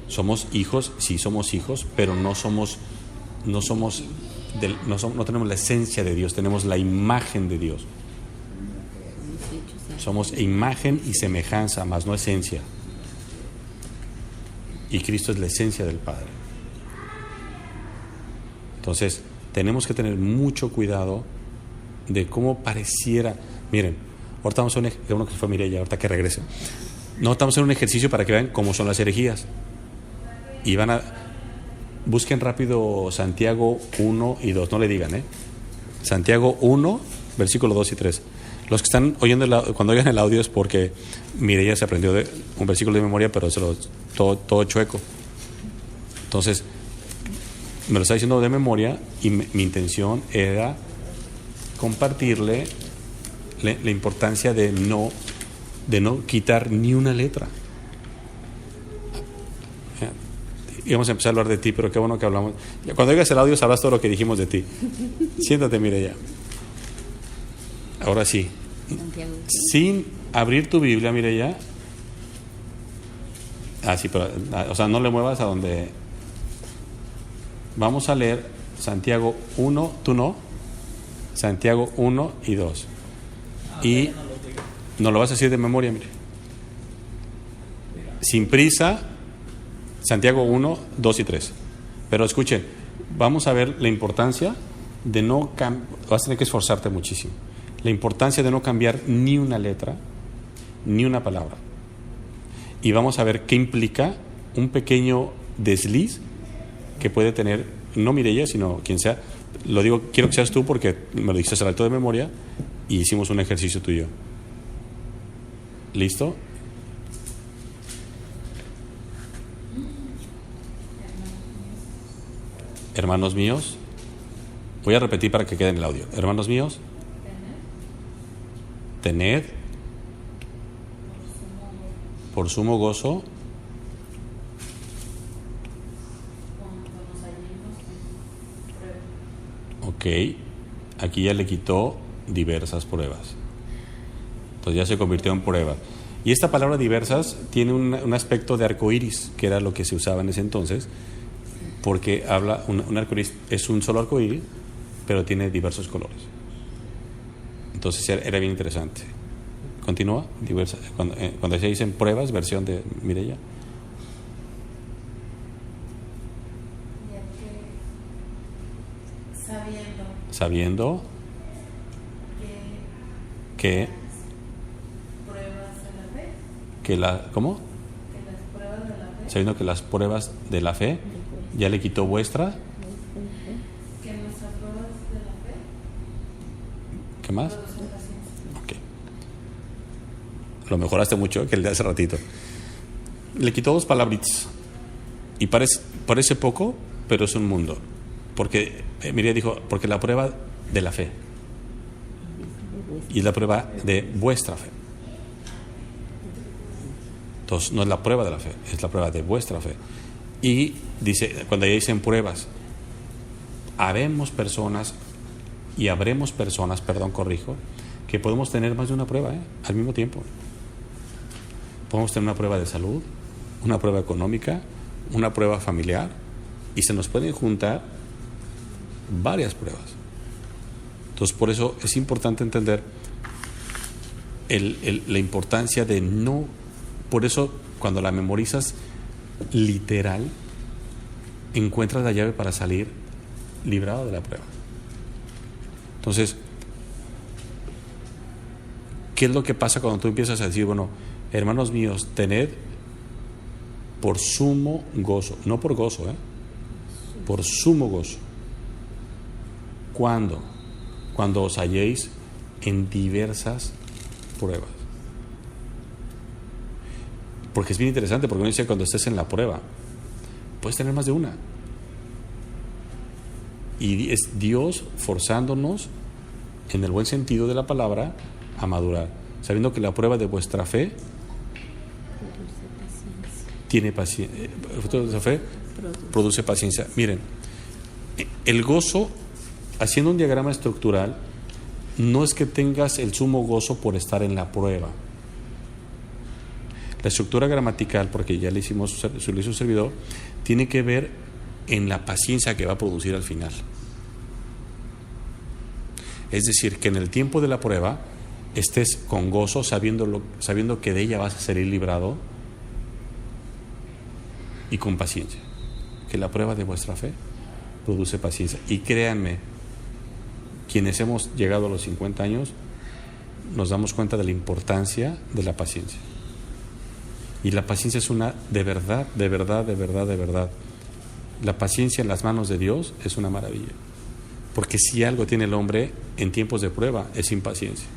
Somos hijos, sí somos hijos, pero no tenemos la esencia de Dios, tenemos la imagen de Dios. Somos imagen y semejanza, más no esencia. Y Cristo es la esencia del Padre. Entonces, tenemos que tener mucho cuidado de cómo pareciera. Miren, ahorita vamos a uno que se fue Mireya, ahorita que regrese. No, estamos en un ejercicio para que vean cómo son las herejías. Y busquen rápido Santiago 1 y 2, no le digan, Santiago 1, versículo 2 y 3. Los que están oyendo cuando oigan el audio es porque Mireya se aprendió un versículo de memoria, pero todo chueco. Entonces, me lo está diciendo de memoria y mi intención era compartirle la importancia de no quitar ni una letra. Íbamos a empezar a hablar de ti, pero qué bueno que hablamos. Cuando oigas el audio sabrás todo lo que dijimos de ti. Siéntate, Mireya. Ahora sí. Santiago. Sin abrir tu Biblia, Mireya. Sí, pero, o sea, no le muevas a donde. Vamos a leer Santiago 1, tú no. Santiago 1 y 2. Y no lo vas a decir de memoria, mire. Sin prisa. Santiago 1, 2 y 3. Pero escuchen, vamos a ver la importancia de no cambiar. Vas a tener que esforzarte muchísimo. La importancia de no cambiar ni una letra, ni una palabra. Y vamos a ver qué implica un pequeño desliz que puede tener, no Mireya, sino quien sea. Lo digo, quiero que seas tú porque me lo dijiste al alto de memoria y hicimos un ejercicio tuyo. ¿Listo? Hermanos míos, voy a repetir para que quede en el audio. Hermanos míos, tened por sumo gozo ok, aquí ya le quitó diversas pruebas, entonces ya se convirtió en prueba. Y esta palabra diversas tiene un aspecto de arcoíris, que era lo que se usaba en ese entonces, porque habla, un arcoíris es un solo arcoíris, pero tiene diversos colores. Entonces era bien interesante. Continúa, cuando se dicen pruebas, versión de Mireya. Ya que Sabiendo que que pruebas de la fe, ¿cómo? que las pruebas de la fe, Sabiendo que las pruebas de la fe ya le quitó vuestra. que nuestras pruebas de la fe ¿Qué más? producen paciencia. Ok. Lo mejoraste mucho que el de hace ratito. Le quitó 2 palabritas. Y parece poco, pero es un mundo. Porque, Mireya dijo, porque la prueba de la fe. Y es la prueba de vuestra fe. Entonces, no es la prueba de la fe, es la prueba de vuestra fe. Y dice, cuando ya dicen pruebas, habremos personas, que podemos tener más de una prueba, al mismo tiempo. Podemos tener una prueba de salud, una prueba económica, una prueba familiar, y se nos pueden juntar varias pruebas. Entonces, por eso es importante entender la importancia de no. Por eso, cuando la memorizas literal, encuentras la llave para salir librado de la prueba. Entonces, ¿qué es lo que pasa cuando tú empiezas a decir, bueno, hermanos míos, tened por sumo gozo, no por gozo, por sumo gozo? ¿Cuándo? Cuando os halléis en diversas pruebas. Porque es bien interesante, porque uno dice, cuando estés en la prueba, puedes tener más de una. Y es Dios forzándonos, en el buen sentido de la palabra, a madurar, sabiendo que la prueba de vuestra fe tiene paciencia. El fruto de vuestra fe produce paciencia. Miren, el gozo, haciendo un diagrama estructural, no es que tengas el sumo gozo por estar en la prueba. La estructura gramatical, porque ya le hizo un servidor, tiene que ver en la paciencia que va a producir al final. Es decir, que en el tiempo de la prueba estés con gozo, sabiendo que de ella vas a salir librado, y con paciencia. Que la prueba de vuestra fe produce paciencia. Y créanme, quienes hemos llegado a los 50 años, nos damos cuenta de la importancia de la paciencia. Y la paciencia es una, de verdad, la paciencia en las manos de Dios es una maravilla. Porque si algo tiene el hombre en tiempos de prueba, es impaciencia.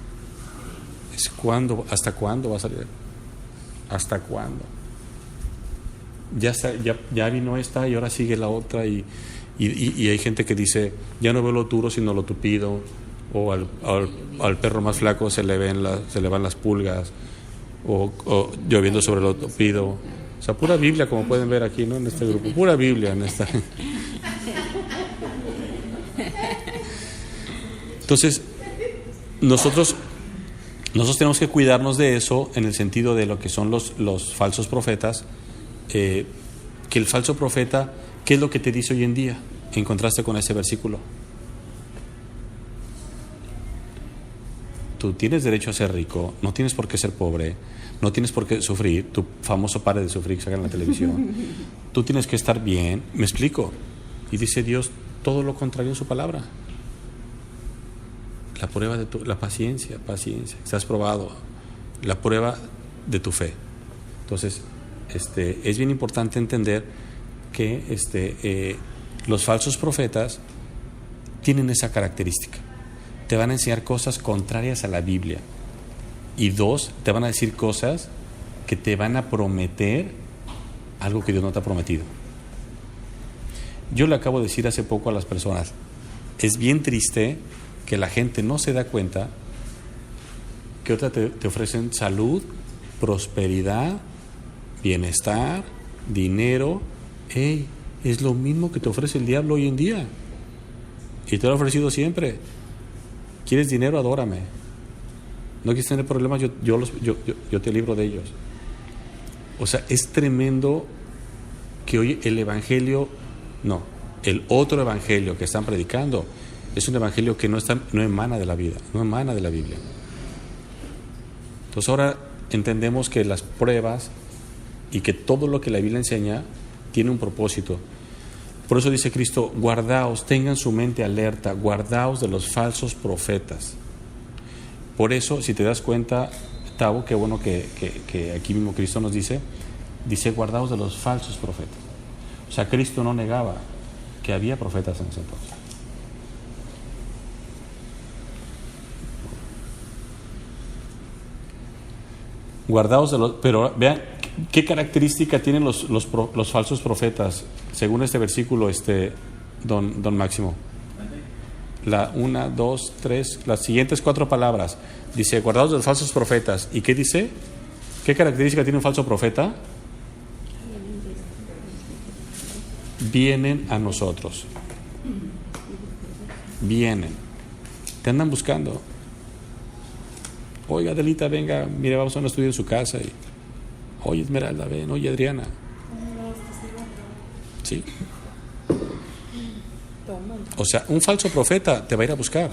Es ¿hasta cuándo va a salir? ¿Hasta cuándo? Ya vino esta y ahora sigue la otra, y hay gente que dice, ya no veo lo duro sino lo tupido, o al perro más flaco se le van las pulgas, o lloviendo sobre lo tupido. O sea, pura Biblia, como pueden ver aquí, ¿no? En este grupo, pura Biblia en esta. Entonces, nosotros tenemos que cuidarnos de eso, en el sentido de lo que son los falsos profetas. Que el falso profeta, ¿qué es lo que te dice hoy en día en contraste con ese versículo? Tú tienes derecho a ser rico, no tienes por qué ser pobre, no tienes por qué sufrir, tu famoso pare de sufrir que sacan en la televisión. Tú tienes que estar bien, ¿me explico? Y dice Dios todo lo contrario en su palabra. La prueba de la paciencia, estás probado, la prueba de tu fe. Entonces, es bien importante entender que los falsos profetas tienen esa característica. Te van a enseñar cosas contrarias a la Biblia. Y 2, te van a decir cosas que te van a prometer algo que Dios no te ha prometido. Yo le acabo de decir hace poco a las personas, es bien triste que la gente no se da cuenta que otra te ofrecen salud, prosperidad, bienestar, dinero. Es lo mismo que te ofrece el diablo hoy en día, y te lo ha ofrecido siempre. ¿Quieres dinero? Adórame. ¿No quieres tener problemas? Yo te libro de ellos. O sea, es tremendo que hoy el otro evangelio que están predicando Es un evangelio que no emana de la vida, no emana de la Biblia. Entonces ahora entendemos que las pruebas y que todo lo que la Biblia enseña tiene un propósito. Por eso dice Cristo, guardaos, tengan su mente alerta, guardaos de los falsos profetas. Por eso, si te das cuenta, Tavo, qué bueno que aquí mismo Cristo nos dice guardaos de los falsos profetas. O sea, Cristo no negaba que había profetas en ese entonces. Guardaos de los... Pero vean, ¿qué característica tienen los falsos profetas? Según este versículo, don Máximo. La 1, 2, 3, las siguientes 4 palabras. Dice, guardaos de los falsos profetas. ¿Y qué dice? ¿Qué característica tiene un falso profeta? Vienen a nosotros. Vienen. Te andan buscando. Oiga, Adelita, venga, mire, vamos a un estudio en su casa. Oye, Esmeralda, ven. Oye, Adriana. Sí. O sea, un falso profeta te va a ir a buscar.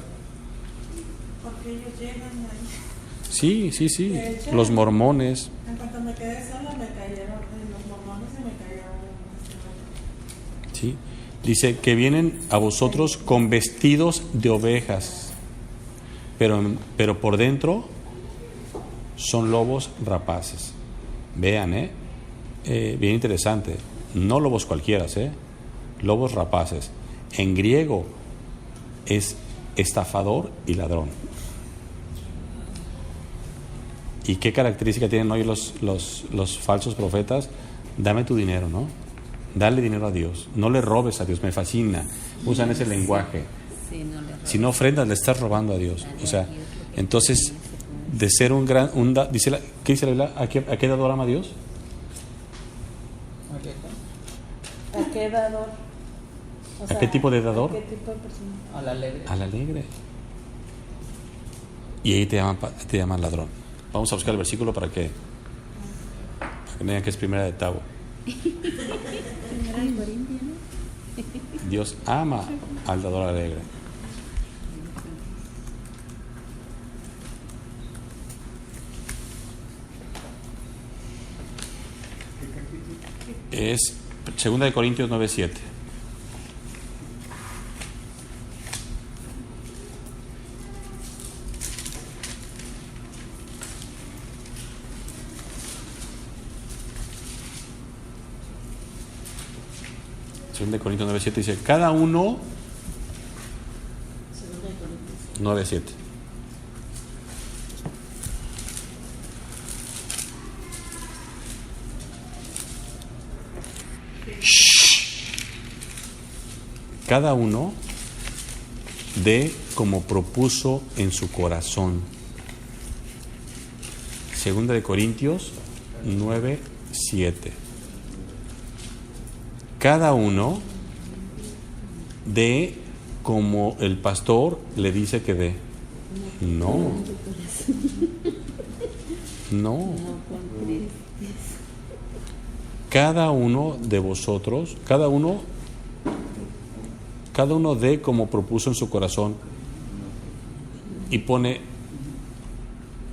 Porque ellos llegan ahí. Sí, sí, sí. Los mormones. En cuanto me quedé sola, me cayeron los mormones y me cayeron. Sí. Dice que vienen a vosotros con vestidos de ovejas, pero por dentro son lobos rapaces. Vean, bien interesante. No lobos cualquiera, lobos rapaces. En griego es estafador y ladrón. ¿Y qué característica tienen hoy los falsos profetas? Dame tu dinero, ¿no? Dale dinero a Dios. No le robes a Dios. Me fascina. Usan ese lenguaje. Si no ofrendas, le estás robando a Dios. O sea, entonces, de ser un gran... ¿Qué dice la Biblia? ¿A qué dador ama a Dios? ¿A qué dador? O sea, ¿A qué tipo de dador? ¿A qué tipo de persona? Al alegre. Al alegre. Y ahí te llaman ladrón. Vamos a buscar el versículo para que vean que es primera de Tavo. Dios ama al dador alegre. Es 2 Corintios 9:7. De Corintios 9:7 dice, cada uno 9:7. Cada uno dé como propuso en su corazón. 2 Corintios 9:7. Cada uno dé como el pastor le dice que dé. No. No. Cada uno de vosotros, cada uno dé como propuso en su corazón. Y pone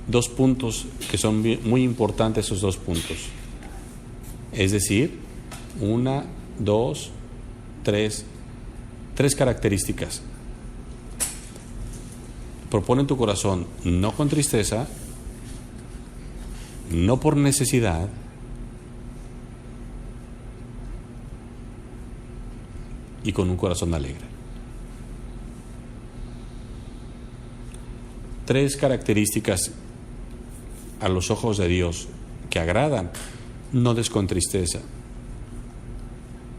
2 puntos que son muy importantes, esos 2 puntos. Es decir, 1, 2, 3 características. Propone en tu corazón, no con tristeza, no por necesidad, y con un corazón alegre. 3 características a los ojos de Dios que agradan, no des con tristeza,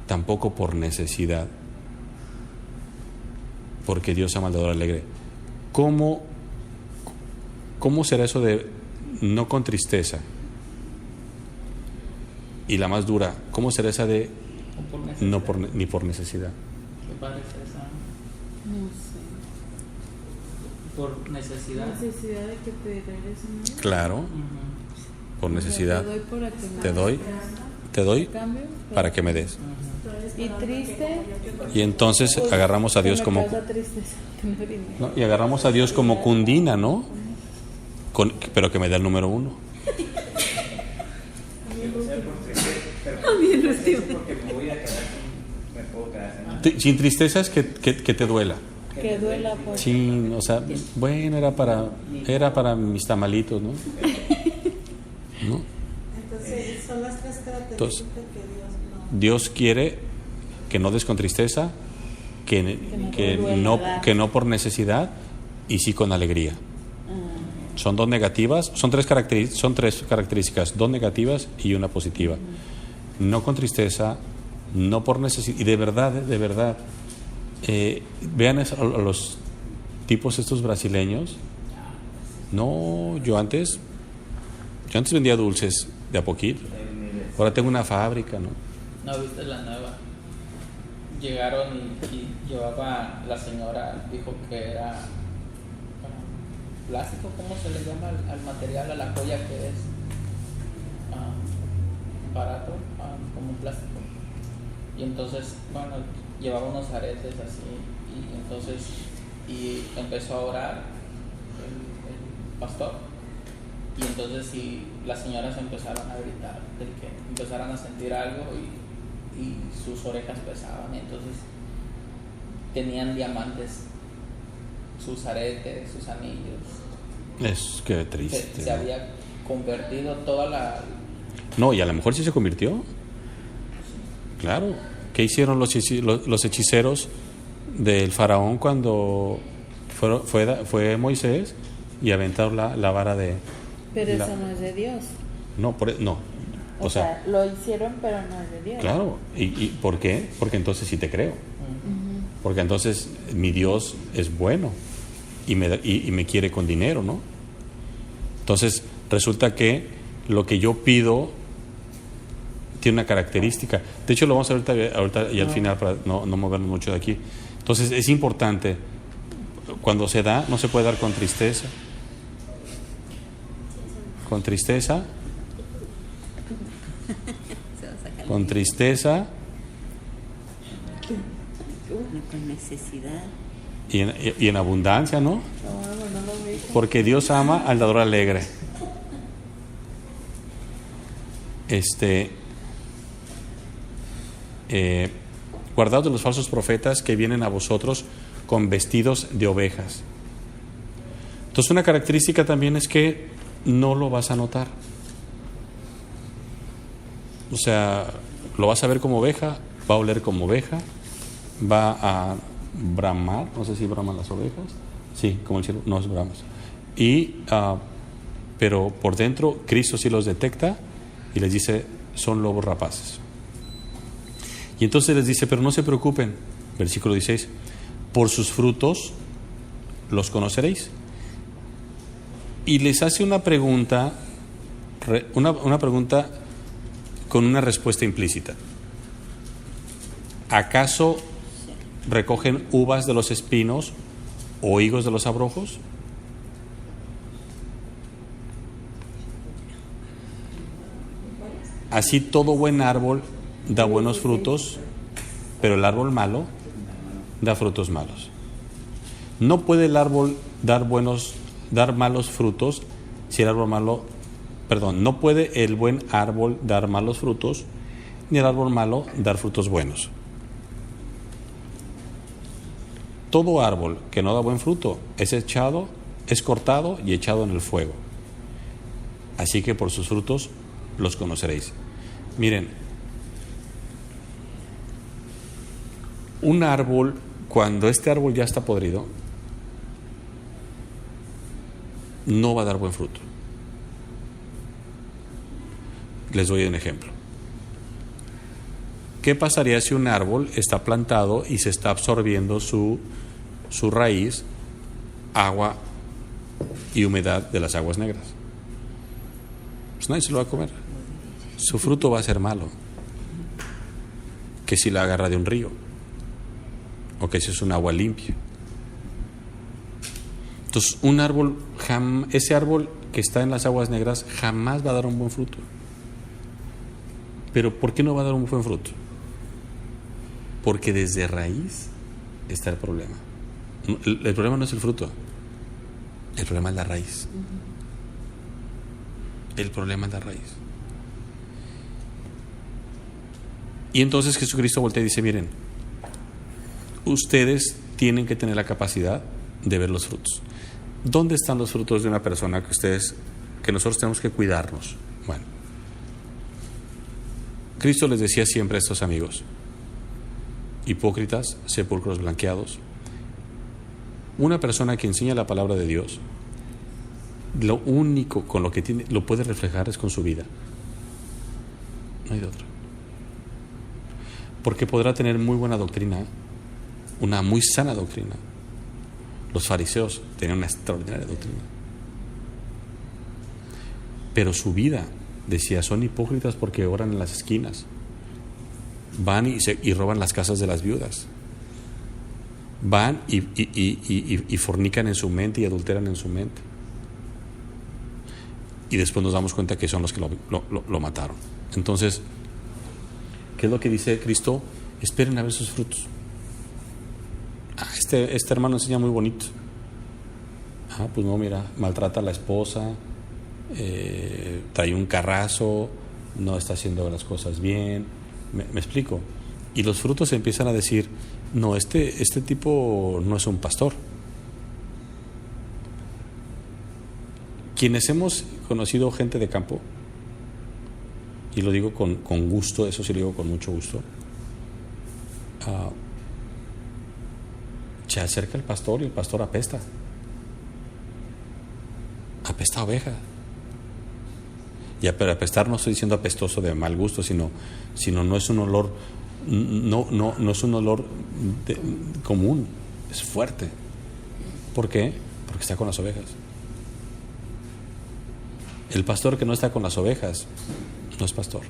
tampoco por necesidad, porque Dios ama al dador alegre. ¿Cómo será eso de no con tristeza? Y la más dura, ¿cómo será esa de no ni por necesidad? ¿Qué parece esa? No sé. Por necesidad. Necesidad de que te regresen. Claro, por necesidad. Te doy por atender. Te doy te doy Cambio. para que me des. Y triste. Y entonces agarramos a Dios me como... causa tristeza tener dinero. ¿no? Y agarramos a Dios como cundina, ¿no? Pero que me da el número 1. Porque me voy a quedar me puedo quedar sin Sin tristeza es que te duela. Que duela por. Sí, o sea, bueno, era para mis tamalitos, ¿no? ¿No? Entonces, son las tres características Entonces, que Dios no. Dios quiere que no des con tristeza, que no por necesidad y sí con alegría. Son dos negativas, son tres características, dos negativas y una positiva. No con tristeza, no por necesidad. Y de verdad, vean a los tipos estos brasileños. No, yo antes vendía dulces de a poquito. Ahora tengo una fábrica, ¿no? ¿No viste la nueva? Llegaron y llevaba la señora, dijo que era plástico, ¿cómo se le llama al material, a la joya que es barato, como plástico? Y entonces, bueno, llevaba unos aretes así, y entonces empezó a orar el pastor, y entonces las señoras empezaron a gritar, de que empezaran a sentir algo y sus orejas pesaban, y entonces tenían diamantes, sus aretes, sus anillos. Es que triste. Se había convertido toda la... No, y a lo mejor sí se convirtió. Claro. ¿Qué hicieron los hechiceros del faraón cuando fue Moisés y aventaron la vara de... Pero eso no es de Dios. No, no. O sea, lo hicieron, pero no es de Dios. Claro. ¿Y por qué? Porque entonces sí te creo. Porque entonces mi Dios es bueno y me quiere con dinero, ¿no? Entonces resulta que lo que yo pido tiene una característica. De hecho lo vamos a ver ahorita y al final para no movernos mucho de aquí. Entonces es importante, cuando se da, no se puede dar con tristeza. Con tristeza. Con tristeza. Con necesidad. Y en abundancia, ¿no? Porque Dios ama al dador alegre. Guardaos de los falsos profetas que vienen a vosotros con vestidos de ovejas. Entonces una característica también es que no lo vas a notar. O sea, lo vas a ver como oveja, va a oler como oveja, va a bramar, no sé si braman las ovejas, sí, como el cielo, no es bramas. Pero por dentro Cristo sí los detecta y les dice, son lobos rapaces. Y entonces les dice, pero no se preocupen, versículo 16, por sus frutos los conoceréis. Y les hace una pregunta con una respuesta implícita. ¿Acaso recogen uvas de los espinos o higos de los abrojos? Así todo buen árbol da buenos frutos, pero el árbol malo da frutos malos. No puede el árbol dar malos frutos si el árbol malo, no puede el buen árbol dar malos frutos, ni el árbol malo dar frutos buenos. Todo árbol que no da buen fruto es cortado y echado en el fuego. Así que por sus frutos los conoceréis. Miren, un árbol, cuando este árbol ya está podrido, no va a dar buen fruto. Les doy un ejemplo. ¿Qué pasaría si un árbol está plantado y se está absorbiendo su raíz, agua y humedad de las aguas negras? Pues nadie se lo va a comer. Su fruto va a ser malo que si la agarra de un río o que si es un agua limpia. Entonces un árbol, ese árbol que está en las aguas negras jamás va a dar un buen fruto. Pero ¿por qué no va a dar un buen fruto? Porque desde raíz está el problema. El problema no es el fruto, el problema es la raíz. El problema es la raíz. Y entonces Jesucristo voltea y dice, miren, ustedes tienen que tener la capacidad de ver los frutos. ¿Dónde están los frutos de una persona que nosotros tenemos que cuidarnos? Bueno, Cristo les decía siempre a estos amigos: hipócritas, sepulcros blanqueados. Una persona que enseña la palabra de Dios, lo único con lo que tiene, lo puede reflejar es con su vida. No hay de otra. Porque podrá tener muy buena doctrina, una muy sana doctrina. Los fariseos tenían una extraordinaria doctrina. Pero su vida, decía, son hipócritas porque oran en las esquinas. Van y roban las casas de las viudas. Van y fornican en su mente y adulteran en su mente. Y después nos damos cuenta que son los que lo mataron. Entonces, ¿qué es lo que dice Cristo? Esperen a ver sus frutos. Este hermano enseña muy bonito. Pues no, mira, maltrata a la esposa, trae un carrazo, no está haciendo las cosas bien. ¿Me explico? Y los frutos empiezan a decir, no, este tipo no es un pastor. Quienes hemos conocido gente de campo, y lo digo con gusto, eso sí lo digo con mucho gusto, se acerca el pastor y el pastor apesta a oveja. Pero apestar no estoy diciendo apestoso de mal gusto, sino no es un olor, no es un olor común, es fuerte. ¿Por qué? Porque está con las ovejas. El pastor que no está con las ovejas no es pastor.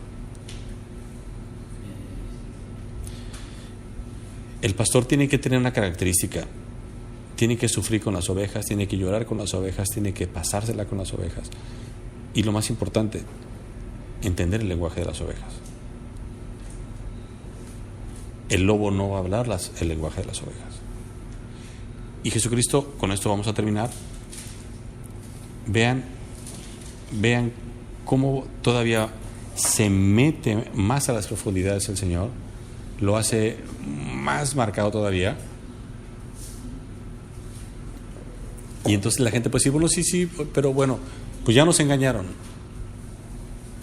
El pastor tiene que tener una característica: tiene que sufrir con las ovejas, tiene que llorar con las ovejas, tiene que pasársela con las ovejas. Y lo más importante, entender el lenguaje de las ovejas. El lobo no va a hablar el lenguaje de las ovejas. Y Jesucristo, con esto vamos a terminar. Vean cómo todavía se mete más a las profundidades el Señor, lo hace más marcado todavía. Y entonces la gente puede decir, bueno, sí, pero bueno, pues ya nos engañaron,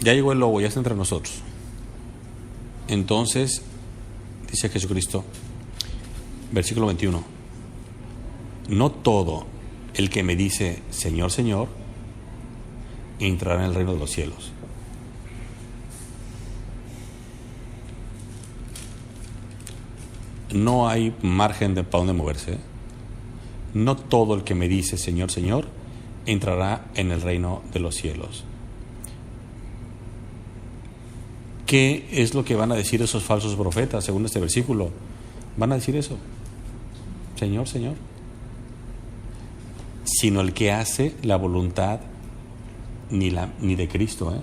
ya llegó el lobo, ya está entre nosotros. Entonces dice Jesucristo, versículo 21, no todo el que me dice Señor, Señor, entrará en el reino de los cielos. No hay margen para dónde moverse. No todo el que me dice Señor, Señor, entrará en el reino de los cielos. ¿Qué es lo que van a decir esos falsos profetas según este versículo? Van a decir eso: Señor, Señor. Sino el que hace la voluntad ni de Cristo,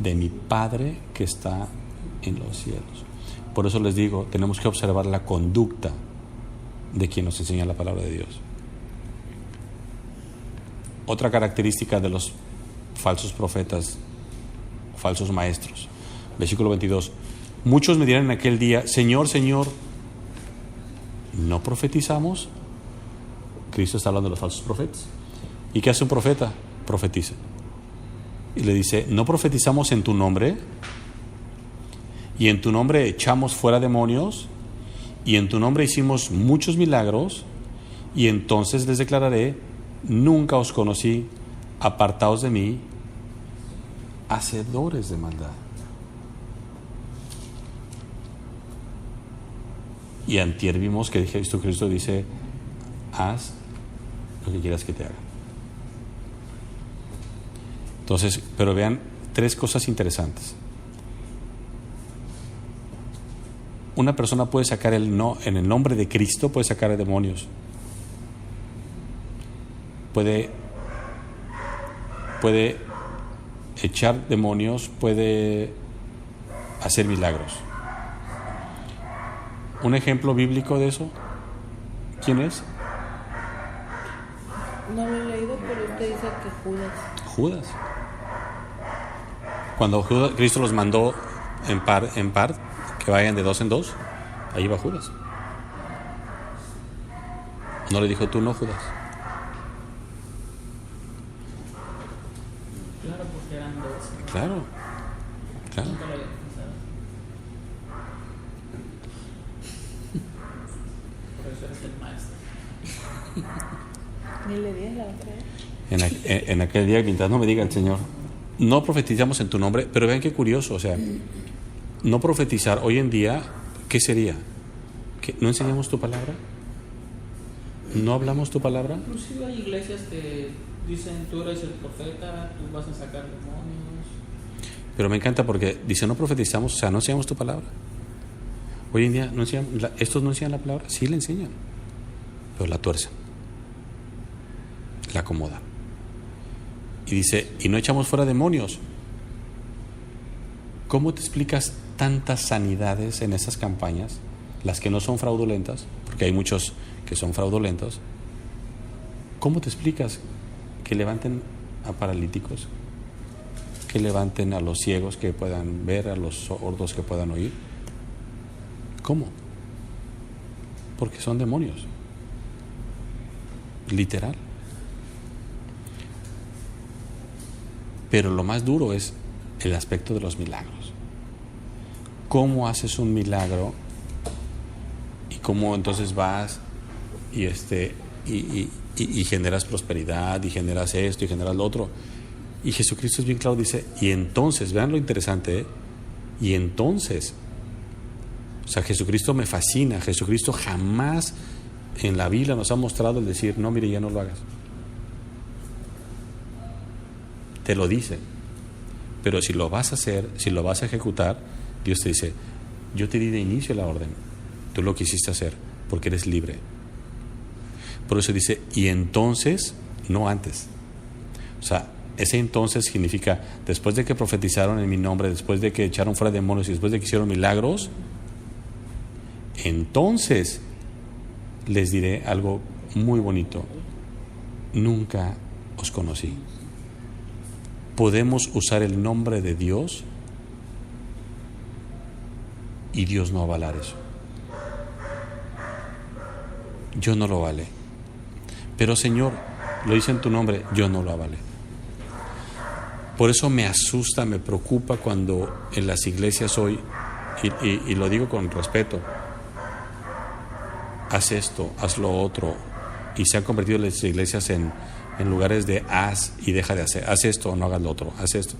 de mi Padre que está en los cielos. Por eso les digo, tenemos que observar la conducta de quien nos enseña la palabra de Dios. Otra característica de los falsos profetas, falsos maestros, versículo 22, muchos me dirán en aquel día, Señor, Señor, ¿no profetizamos? Cristo está hablando de los falsos profetas. ¿Y qué hace un profeta? Profetiza. Y le dice, ¿no profetizamos en tu nombre? Y en tu nombre echamos fuera demonios, y en tu nombre hicimos muchos milagros, y entonces les declararé, nunca os conocí, apartaos de mí, hacedores de maldad. Y antier vimos que Jesucristo dice, haz lo que quieras que te haga. Entonces, pero vean tres cosas interesantes. Una persona puede sacar en el nombre de Cristo, puede sacar demonios. Puede echar demonios, puede hacer milagros. ¿Un ejemplo bíblico de eso? ¿Quién es? No lo he leído, pero usted dice que Judas. Judas. Cuando Cristo los mandó en par, que vayan de 2 en 2, ahí va Judas. No le dijo tú no, Judas. Claro, porque eran 12. Claro. Nunca lo había pensado. Por eso eres el maestro. Ni le di la otra. En aquel día, mientras no me diga el Señor, no profetizamos en tu nombre, pero vean qué curioso, o sea, no profetizar hoy en día, ¿qué sería? ¿Que no enseñamos tu palabra? ¿No hablamos tu palabra? Inclusive hay iglesias que dicen, tú eres el profeta, tú vas a sacar demonios. Pero me encanta porque dice, no profetizamos, o sea, no enseñamos tu palabra. Hoy en día, estos no enseñan la palabra, sí la enseñan, pero la tuercen, la acomodan. Y dice, y no echamos fuera demonios. ¿Cómo te explicas tantas sanidades en esas campañas, las que no son fraudulentas? Porque hay muchos que son fraudulentos. ¿Cómo te explicas que levanten a paralíticos, que levanten a los ciegos que puedan ver, a los sordos que puedan oír? ¿Cómo? Porque son demonios. Literal. Pero lo más duro es el aspecto de los milagros. ¿Cómo haces un milagro? Y cómo entonces vas y generas prosperidad, y generas esto, y generas lo otro. Y Jesucristo es bien claro, dice, y entonces, vean lo interesante, y entonces, o sea, Jesucristo me fascina. Jesucristo jamás en la Biblia nos ha mostrado el decir, no, mire, ya no lo hagas. Te lo dice, pero si lo vas a hacer, si lo vas a ejecutar, Dios te dice, yo te di de inicio la orden, tú lo quisiste hacer porque eres libre. Por eso dice, y entonces, no antes. O sea, ese entonces significa, después de que profetizaron en mi nombre, después de que echaron fuera demonios y después de que hicieron milagros, entonces les diré algo muy bonito, nunca os conocí. Podemos usar el nombre de Dios y Dios no avalar eso. Yo no lo vale. Pero Señor, lo hice en tu nombre, yo no lo avalé. Por eso me asusta, me preocupa cuando en las iglesias hoy, y lo digo con respeto, haz esto, haz lo otro, y se han convertido las iglesias en lugares de haz y deja de hacer, haz esto o no hagas lo otro, haz esto.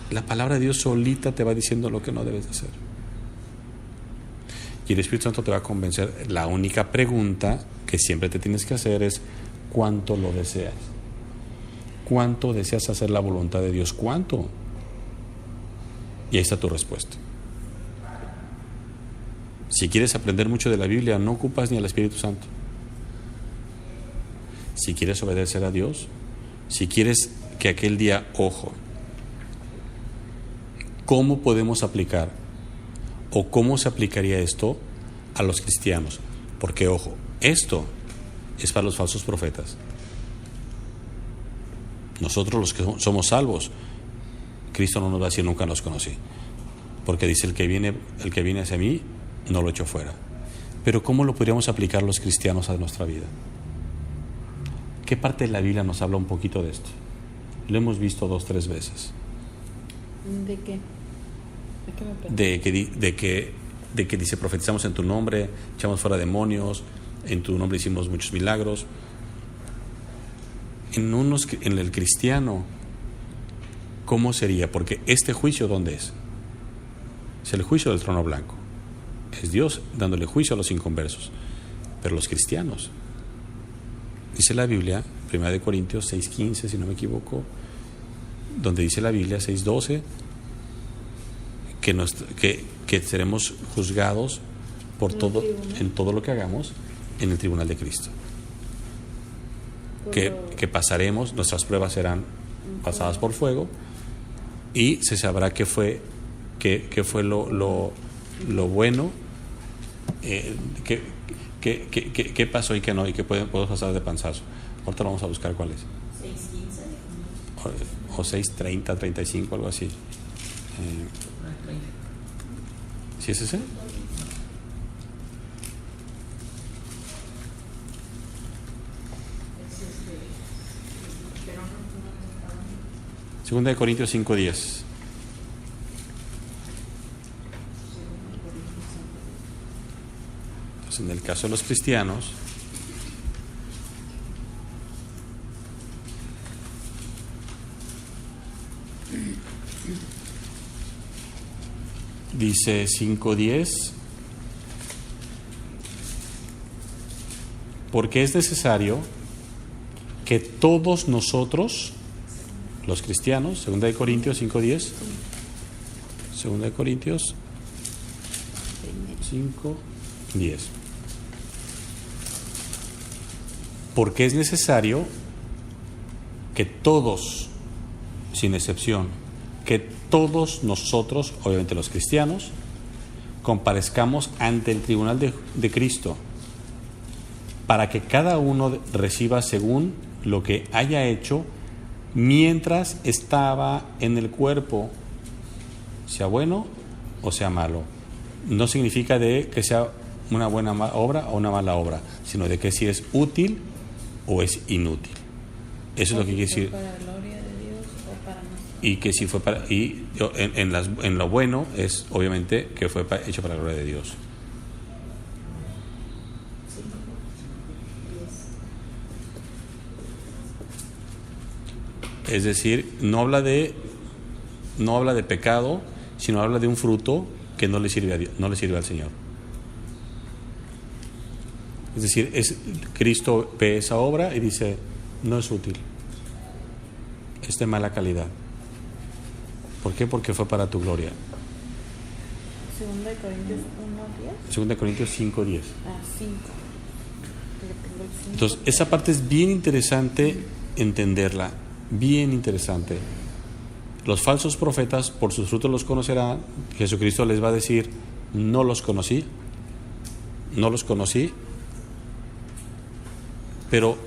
La palabra de Dios solita te va diciendo lo que no debes de hacer. Y el Espíritu Santo te va a convencer. La única pregunta que siempre te tienes que hacer es, ¿cuánto lo deseas? ¿Cuánto deseas hacer la voluntad de Dios? ¿Cuánto? Y ahí está tu respuesta. Si quieres aprender mucho de la Biblia, no ocupas ni al Espíritu Santo. Si quieres obedecer a Dios, si quieres que aquel día, ojo, ¿cómo podemos aplicar o cómo se aplicaría esto a los cristianos? Porque, ojo, esto es para los falsos profetas. Nosotros los que somos salvos, Cristo no nos va a decir nunca los conocí, porque dice el que viene hacia mí no lo echo fuera. Pero ¿cómo lo podríamos aplicar los cristianos a nuestra vida? ¿Qué parte de la Biblia nos habla un poquito de esto? Lo hemos visto 2 o 3 veces. ¿De qué? ¿De qué me De que dice, profetizamos en tu nombre, echamos fuera demonios, en tu nombre hicimos muchos milagros. En el cristiano, ¿cómo sería? Porque este juicio, ¿dónde es? Es el juicio del trono blanco. Es Dios dándole juicio a los inconversos. Pero los cristianos, dice la Biblia, 1 Corintios 6:15, si no me equivoco, donde dice la Biblia 6:12, que seremos juzgados por todo, en todo lo que hagamos en el tribunal de Cristo. Que pasaremos, nuestras pruebas serán pasadas por fuego y se sabrá qué fue qué fue lo bueno, qué pasó y qué no, y qué podemos pasar de panzazo. Ahorita vamos a buscar cuál es. 6:15. O 6:30, 35, algo así. ¿Sí es ese? Segunda de Corintios 5:10. Entonces, en el caso de los cristianos, dice 5:10, porque es necesario que todos nosotros, los cristianos, segunda de Corintios 5:10, segunda de Corintios 5:10, porque es necesario que todos, sin excepción, que todos nosotros, obviamente los cristianos, comparezcamos ante el tribunal de Cristo, para que cada uno reciba según lo que haya hecho mientras estaba en el cuerpo, sea bueno o sea malo. No significa de que sea una buena obra o una mala obra, sino de que si es útil o es inútil. Eso es lo que quiere decir. ¿Para la gloria de Dios o para nosotros? Y que si fue para, y en lo bueno es obviamente que fue hecho para la gloria de Dios. Es decir, no habla de pecado, sino habla de un fruto que no le sirve a Dios, no le sirve al Señor. Es decir, Cristo ve esa obra y dice, no es útil, es de mala calidad. ¿Por qué? Porque fue para tu gloria. Segunda de Corintios 1:10. Segunda de Corintios 5:10. 5. Entonces, esa parte es bien interesante entenderla, bien interesante. Los falsos profetas, por sus frutos los conocerán. Jesucristo les va a decir, no los conocí, pero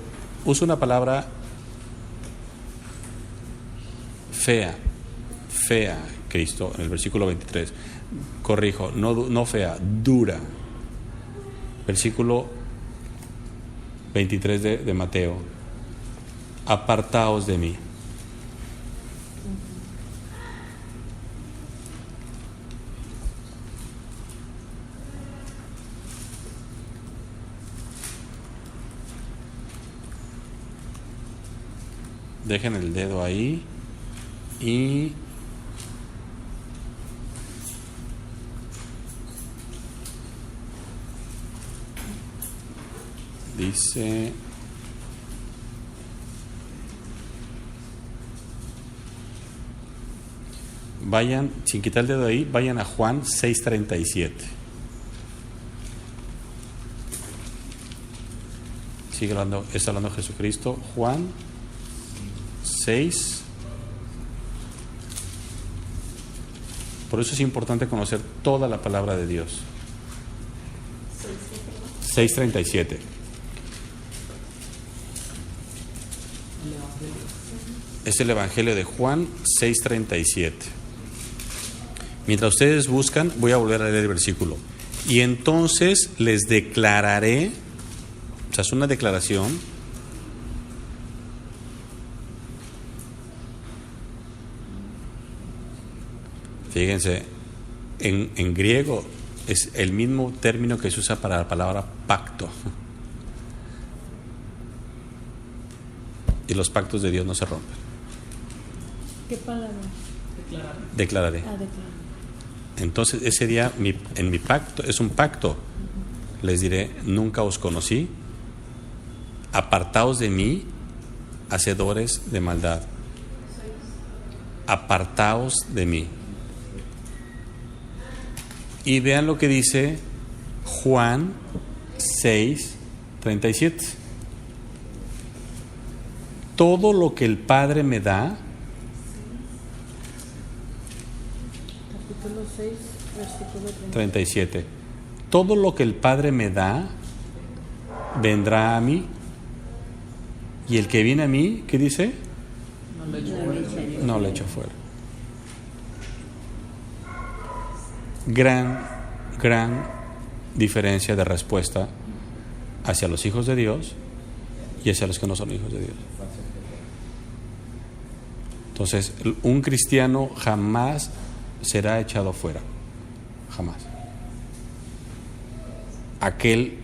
usa una palabra fea, Cristo, en el versículo 23. Corrijo, no fea, dura. Versículo 23 de Mateo. Apartaos de mí. Dejen el dedo ahí y dice vayan, sin quitar el dedo ahí, vayan a Juan 6:37. Sigue hablando, está hablando Jesucristo. Juan 6. Por eso es importante conocer toda la palabra de Dios. 6:37. Es el Evangelio de Juan 6:37. Mientras ustedes buscan, voy a volver a leer el versículo. Y entonces les declararé, o sea, es una declaración. Fíjense, en griego es el mismo término que se usa para la palabra pacto. Y los pactos de Dios no se rompen. ¿Qué palabra? Declararé. Declarar. Entonces ese día en mi pacto, es un pacto. Les diré, nunca os conocí. Apartaos de mí, hacedores de maldad. Apartaos de mí. Y vean lo que dice Juan 6:37. Todo lo que el Padre me da Capítulo 6, versículo 37. Todo lo que el Padre me da, vendrá a mí. Y el que viene a mí, ¿qué dice? No le echo No le echaría. No le echo fuera. Gran diferencia de respuesta hacia los hijos de Dios y hacia los que no son hijos de Dios. Entonces, un cristiano jamás será echado fuera. Jamás. Aquel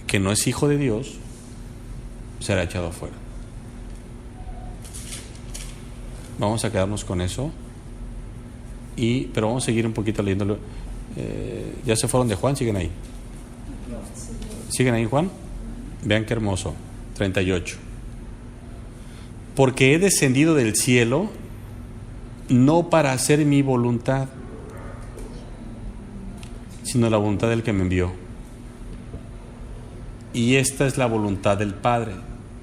que no es hijo de Dios será echado fuera. Vamos a quedarnos con eso. Pero vamos a seguir un poquito leyéndolo. ¿Ya se fueron de Juan? ¿Siguen ahí? ¿Siguen ahí, Juan? Vean qué hermoso. 38. Porque he descendido del cielo no para hacer mi voluntad, sino la voluntad del que me envió. Y esta es la voluntad del Padre,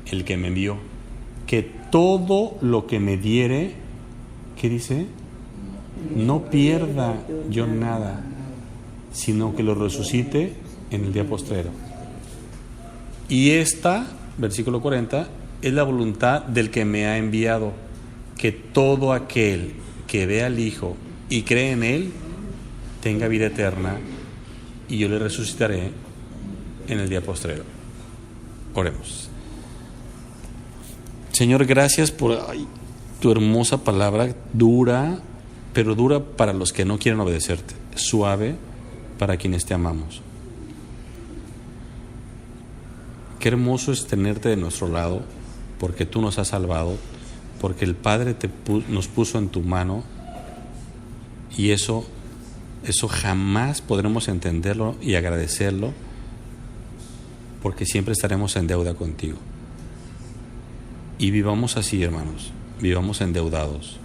el que me envió, que todo lo que me diere, ¿qué dice? No pierda yo nada, sino que lo resucite en el día postrero. Y esta, versículo 40, es la voluntad del que me ha enviado, que todo aquel que ve al Hijo y cree en Él, tenga vida eterna, y yo le resucitaré en el día postrero. Oremos. Señor, gracias por tu hermosa palabra, dura, pero dura para los que no quieren obedecerte, suave para quienes te amamos. Qué hermoso es tenerte de nuestro lado, porque tú nos has salvado, porque el Padre nos puso en tu mano, y eso jamás podremos entenderlo y agradecerlo, porque siempre estaremos en deuda contigo. Y vivamos así, hermanos, vivamos endeudados.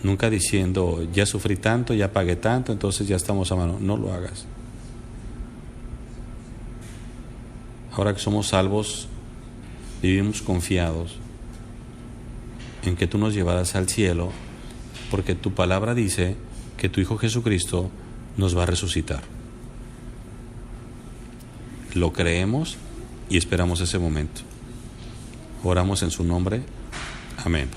Nunca diciendo, ya sufrí tanto, ya pagué tanto, entonces ya estamos a mano. No lo hagas. Ahora que somos salvos, vivimos confiados en que tú nos llevarás al cielo, porque tu palabra dice que tu Hijo Jesucristo nos va a resucitar. Lo creemos y esperamos ese momento. Oramos en su nombre. Amén.